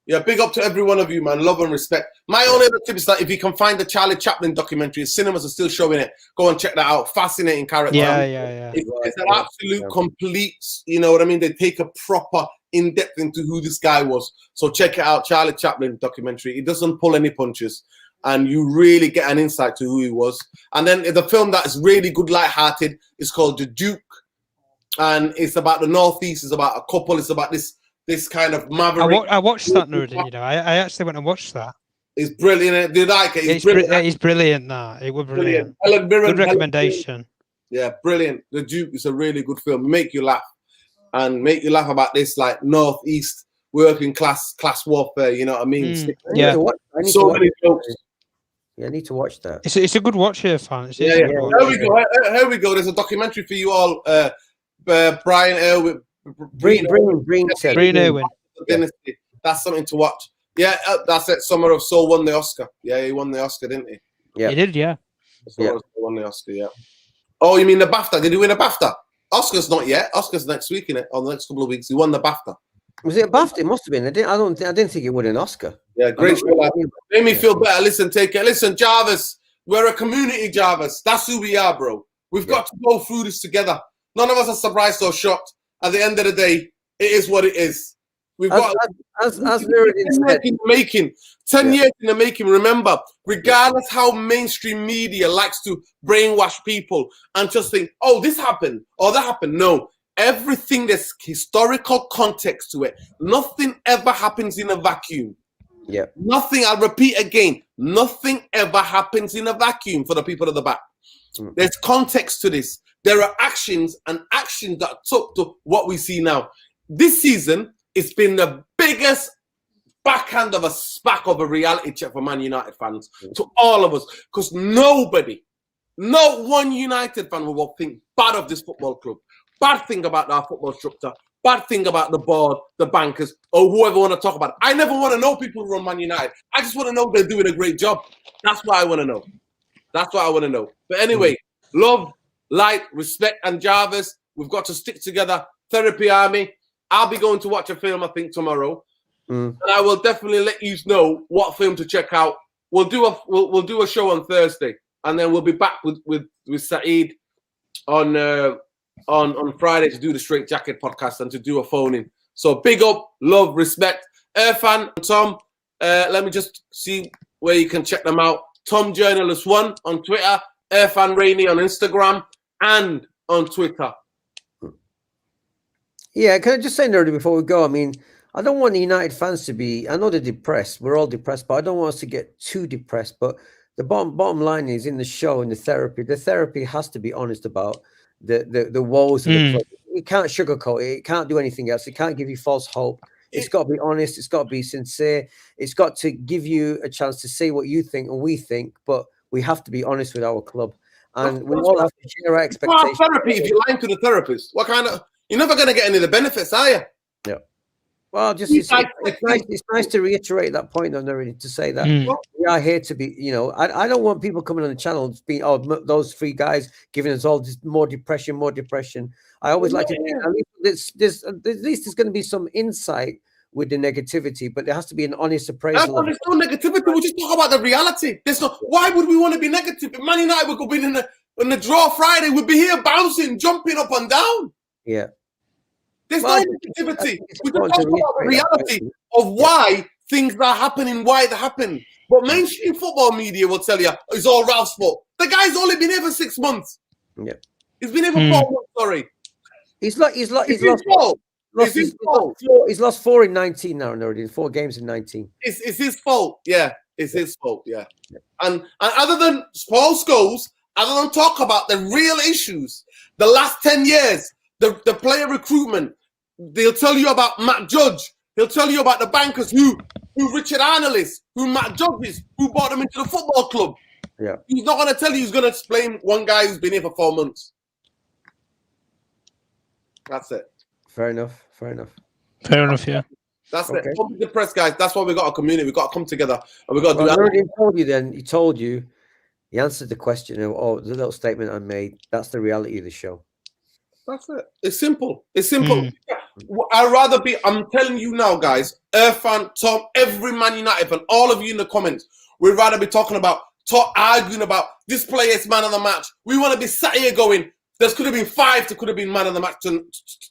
Yeah, big up to every one of you, man. Love and respect. My only other tip is that if you can find the Charlie Chaplin documentary, cinemas are still showing it. Go and check that out. Fascinating character. Yeah. It's an absolute complete, you know what I mean? They take a proper in-depth into who this guy was. So check it out, Charlie Chaplin documentary. It doesn't pull any punches. And you really get an insight to who he was. And then the film that is really good, light-hearted, is called The Duke. And it's about the Northeast. It's about a couple. It's about this kind of maverick. I watched that, Nuruddin, you know. I actually went and watched that. It's brilliant. Did I like it? It's brilliant, that. It was brilliant. Good recommendation. Yeah, brilliant. The Duke is a really good film. Make you laugh. And make you laugh about this, like, Northeast working class warfare, you know what I mean? Yeah. So many jokes. Yeah, I need to watch that. It's a good watch here, fan. Here we go. There's a documentary for you all. Brian Irwin. Breen Irwin. Dynasty. That's something to watch. Yeah, that's it. Summer of Soul won the Oscar. Yeah, he won the Oscar, didn't he? Yeah, he did. Yeah. Summer of Soul won the Oscar. Yeah. Oh, you mean the BAFTA? Did he win a BAFTA? Oscar's not yet. Oscar's next week, innit? Or the next couple of weeks. He won the BAFTA. Was it a BAFTA? It must have been. I didn't think it would an Oscar. Yeah, great show. Made me feel better. Listen, take it. Listen, Jarvis. We're a community, Jarvis. That's who we are, bro. We've got to go through this together. None of us are surprised or shocked. At the end of the day, it is what it is. We've got as Nuruddin said, 10 years in the making. Remember, regardless how mainstream media likes to brainwash people and just think, oh, this happened or that happened. No, everything there's historical context to it. Nothing ever happens in a vacuum. Yeah. Nothing. I'll repeat again. Nothing ever happens in a vacuum for the people at the back. There's context to this. There are actions that took to what we see now. This season, it's been the biggest backhand of a smack of a reality check for Man United fans to all of us. Because nobody, not one United fan will think bad of this football club, bad thing about our football structure, bad thing about the board, the bankers, or whoever want to talk about it. I never want to know people who run Man United. I just want to know they're doing a great job. That's what I want to know. That's what I want to know. But anyway, love, light, respect, and Jarvis, we've got to stick together. Therapy Army. I'll be going to watch a film, I think, tomorrow. And I will definitely let you know what film to check out. We'll do a show on Thursday, and then we'll be back with Saeed on Friday to do the Straight Jacket podcast and to do a phone in. So big up, love, respect. Irfan, Tom, let me just see where you can check them out. Tom Journalist 1 on Twitter, Irfan Rainey on Instagram and on Twitter. Yeah, can I just say, Nerdy, before we go? I mean, I don't want the United fans to be, I know they're depressed. We're all depressed, but I don't want us to get too depressed. But the bottom line is in the show, in the therapy has to be honest about the woes of the club. It can't sugarcoat it. It can't do anything else. It can't give you false hope. It's got to be honest. It's got to be sincere. It's got to give you a chance to say what you think and we think, but we have to be honest with our club. And we all have to share our expectations. Therapy, if you're lying to the therapist, what kind of... You're never going to get any of the benefits, are you? Yeah. Well, just it's nice to reiterate that point, though, Nerdy, to say that we are here to be, you know, I don't want people coming on the channel being, oh, those three guys giving us all this more depression. I always like to think at least there's going to be some insight with the negativity, but there has to be an honest appraisal. There's no negativity. We'll just talk about the reality. There's no. Why would we want to be negative? If Man United would go in the draw Friday, we'd be here bouncing, jumping up and down. Yeah. There's no negativity. We can talk about the reality of why things are happening, why they happen. But mainstream football media will tell you it's all Ralph's fault. The guy's only been here for 6 months. Yeah. He's been here for 4 months, sorry. He's lost 4 in 19 now, already. 4 games in 19. It's his fault, yeah. It's his fault, yeah. And other than false goals I don't talk about the real issues. The last 10 years, the player recruitment. They'll tell you about Matt Judge. He'll tell you about the bankers who Richard Arnold is, who Matt Judge is, who brought him into the football club. Yeah. He's not going to tell you. He's going to explain one guy who's been here for 4 months. That's it. Fair enough. Fair enough. Fair enough, yeah. That's Okay. it. Don't be depressed, guys. That's why we got a community. We got to come together and we got to Well, I do already that. told you then. He told you. He answered the question. Oh, the little statement I made. That's the reality of the show. That's it. It's simple. It's simple. I'd rather be, I'm telling you now, guys, Irfan, Tom, every Man United fan, all of you in the comments, we'd rather be talking about, arguing about this player is man of the match. We want to be sat here going, there could have been 5 that could have been man of the match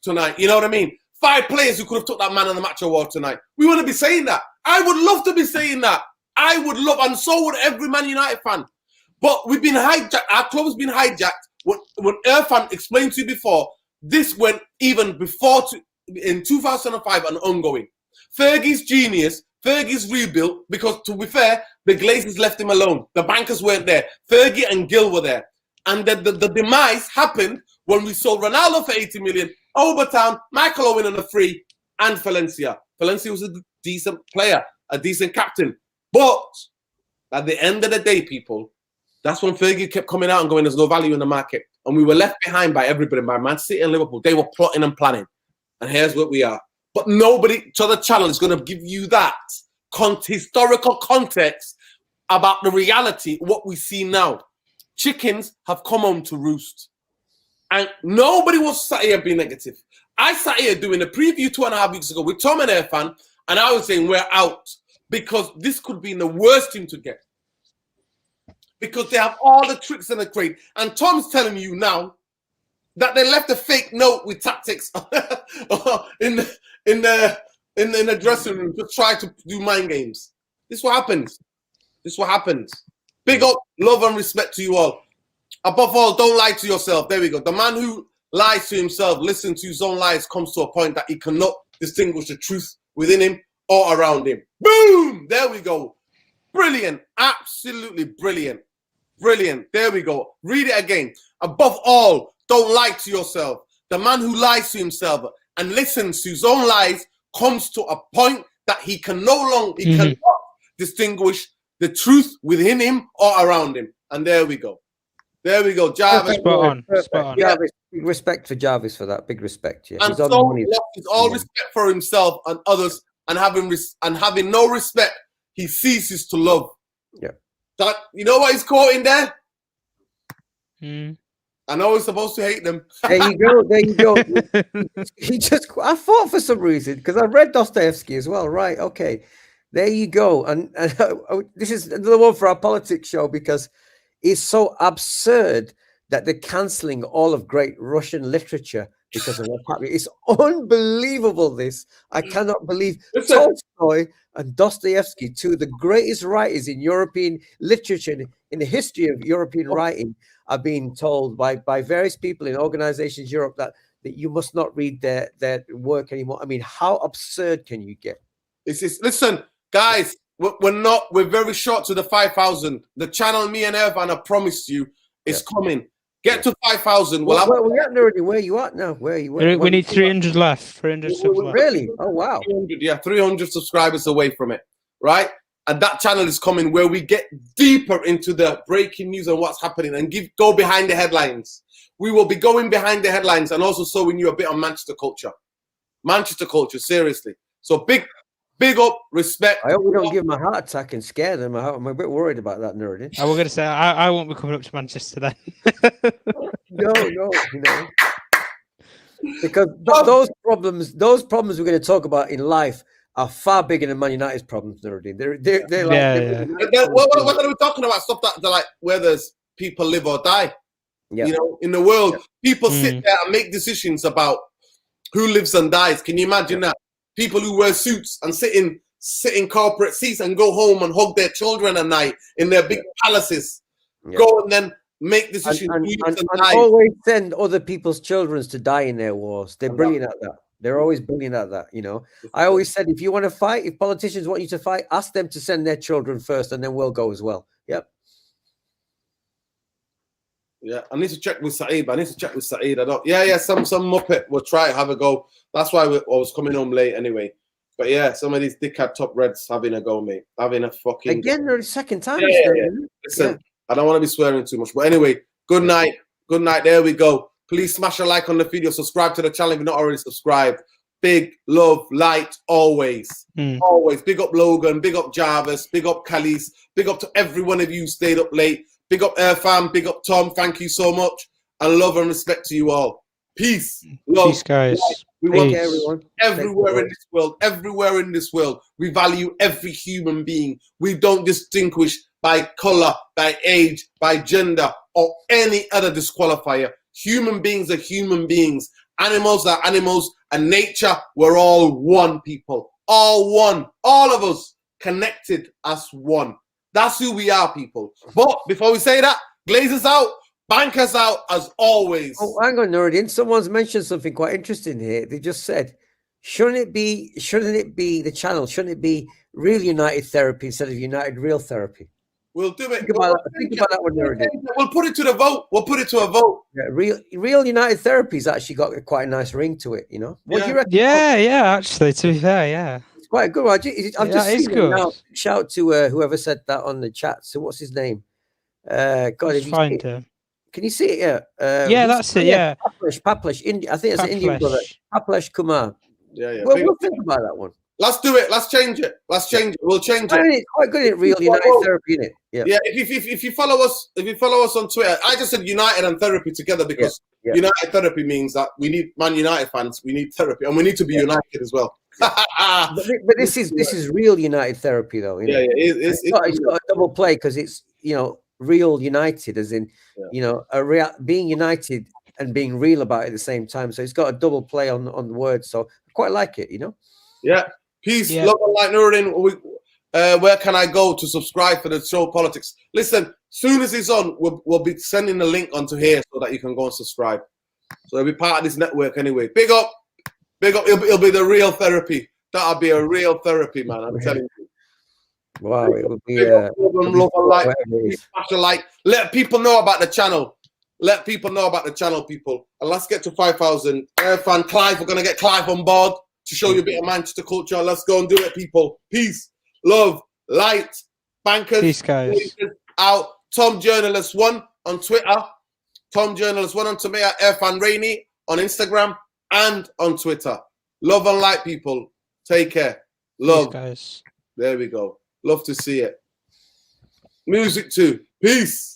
tonight. You know what I mean? 5 players who could have took that man of the match award tonight. We want to be saying that. I would love to be saying that. I would love, and so would every Man United fan. But we've been hijacked. Our club has been hijacked. When Irfan explained to you before, this went even before in 2005 and ongoing. Fergie's genius, Fergie's rebuilt, because to be fair, the Glazers left him alone. The bankers weren't there. Fergie and Gil were there. And the demise happened when we sold Ronaldo for 80 million, Obertown, Michael Owen on a free, and Valencia. Valencia was a decent player, a decent captain. But at the end of the day, people, that's when Fergie kept coming out and going, there's no value in the market. And we were left behind by everybody, by Man City and Liverpool. They were plotting and planning. And here's what we are. But nobody to the channel is going to give you that historical context about the reality, what we see now. Chickens have come home to roost. And nobody was sat here being negative. I sat here doing a preview 2.5 weeks ago with Tom and Irfan, and I was saying we're out because this could be the worst team to get. Because they have all the tricks in the trade. And Tom's telling you now that they left a fake note with tactics in the dressing room to try to do mind games. This is what happens. This is what happens. Big up, love and respect to you all. Above all, don't lie to yourself. There we go. The man who lies to himself, listens to his own lies, comes to a point that he cannot distinguish the truth within him or around him. Boom! There we go. Brilliant. Absolutely brilliant. Brilliant. There we go. Read it again. Above all, don't lie to yourself. The man who lies to himself and listens to his own lies comes to a point that he can no longer cannot distinguish the truth within him or around him. And there we go. There we go. Jarvis. Spot on. Spot on. Jarvis, big respect for Jarvis for that. Big respect. Yeah. And He's on so the money. he lost all respect for himself and others, and having no respect, he ceases to love. Yeah. That, you know what he's quoting there? Mm. I know he's supposed to hate them. There you go. There you go. I thought for some reason, because I read Dostoevsky as well. Right. Okay. There you go. And this is another one for our politics show, because it's so absurd that they're canceling all of great Russian literature because of what's happening. It's unbelievable, this. I cannot believe Tolstoy and Dostoevsky, two of the greatest writers in European literature, in the history of European writing, are being told by various people in organizations in Europe that you must not read their work anymore. I mean, how absurd can you get? Listen, guys, we're very short to the 5,000. The channel, me and Irfan, I promised you, is coming. Get to 5,000. We're getting already. Where you at now? Where are you? We need 300 left. 300 subs left. Really? Oh, wow. 300 subscribers away from it, right? And that channel is coming where we get deeper into the breaking news and what's happening and go behind the headlines. We will be going behind the headlines and also showing you a bit on Manchester culture. Manchester culture, seriously. So big up, respect. I hope we don't give them a heart attack and scare them. I'm a bit worried about that, Nuruddin. I was going to say, I won't be coming up to Manchester then. No. Because those problems we're going to talk about in life are far bigger than Man United's problems, Nuruddin. They're like... We're going to be talking about stuff that like where there's people live or die. Yeah. You know, in the world, people sit there and make decisions about who lives and dies. Can you imagine that? People who wear suits and sit in corporate seats and go home and hug their children at night in their big palaces. Yeah. Go and then make decisions. And always send other people's children to die in their wars. They're brilliant at that. They're always brilliant at that, you know. I always said, if you want to fight, if politicians want you to fight, ask them to send their children first and then we'll go as well. Yep. Yeah, I need to check with Saeed. I need to check with Saeed. I don't. Yeah. Some muppet will try to have a go. That's why I was coming home late anyway. But yeah, some of these dickhead top reds having a go, mate. Having a fucking Again, the second time. Yeah. Listen, I don't want to be swearing too much, but anyway, good night. Good night. There we go. Please smash a like on the video. Subscribe to the channel if you're not already subscribed. Big love, light, always. Always. Big up Logan. Big up Jarvis. Big up Callis. Big up to every one of you who stayed up late. Big up Airfam. Big up Tom. Thank you so much. And love and respect to you all. Peace. Love. Peace, guys. We want everyone. everywhere in this world. Everywhere in this world. We value every human being. We don't distinguish by color, by age, by gender, or any other disqualifier. Human beings are human beings. Animals are animals. And nature, we're all one, people. All one. All of us connected as one. That's who we are, people. But before we say that, Glazers out, bankers out, as always. Oh, hang on, Nuruddin. Someone's mentioned something quite interesting here. They just said, shouldn't it be the channel? Shouldn't it be Real United Therapy instead of United Real Therapy? We'll do it. Think about that one, Nuruddin. We'll put it to the vote. We'll put it to a vote. Yeah, Real United Therapy's actually got quite a nice ring to it, you know. What do you reckon? Yeah. Actually, to be fair, yeah, it's quite good. I'm just it's good. Now. Shout out to whoever said that on the chat. So what's his name? God, if you find him. Can you see it? Yeah, that's it. Yeah, Paplish. I think it's an Indian brother. Paplish Kumar. Yeah. Well, we'll think about that one. Let's do it. Let's change it. We'll change it. It's quite good in Real United Therapy, isn't it? Yeah. If you follow us, on Twitter, I just said United and Therapy together because United Therapy means that we need Man United fans. We need therapy, and we need to be united as well. but this is Real United Therapy, though. It's got a double play because it's Real United, as in being united and being real about it at the same time. So it's got a double play on the words. So I quite like it, Yeah. Peace, love and light, Nuruddin. Where can I go to subscribe for the show Politics? Listen, soon as it's on, we'll be sending the link onto here so that you can go and subscribe. So it'll be part of this network anyway. Big up. It'll be the real therapy. That'll be a real therapy, man. I'm telling you. Wow, it would be love and light. Smash a like. Let people know about the channel. People. And let's get to 5,000. Fan Clive, we're gonna get Clive on board to show you a bit of Manchester culture. Let's go and do it, people. Peace, love, light, bankers. Peace, guys. Out. Tom Journalist 1 on Twitter. Tom Journalist 1 on Twitter. Irfan Rainey on Instagram and on Twitter. Love and light, people. Take care. Love. Peace, guys. There we go. Love to see it. Music too. Peace.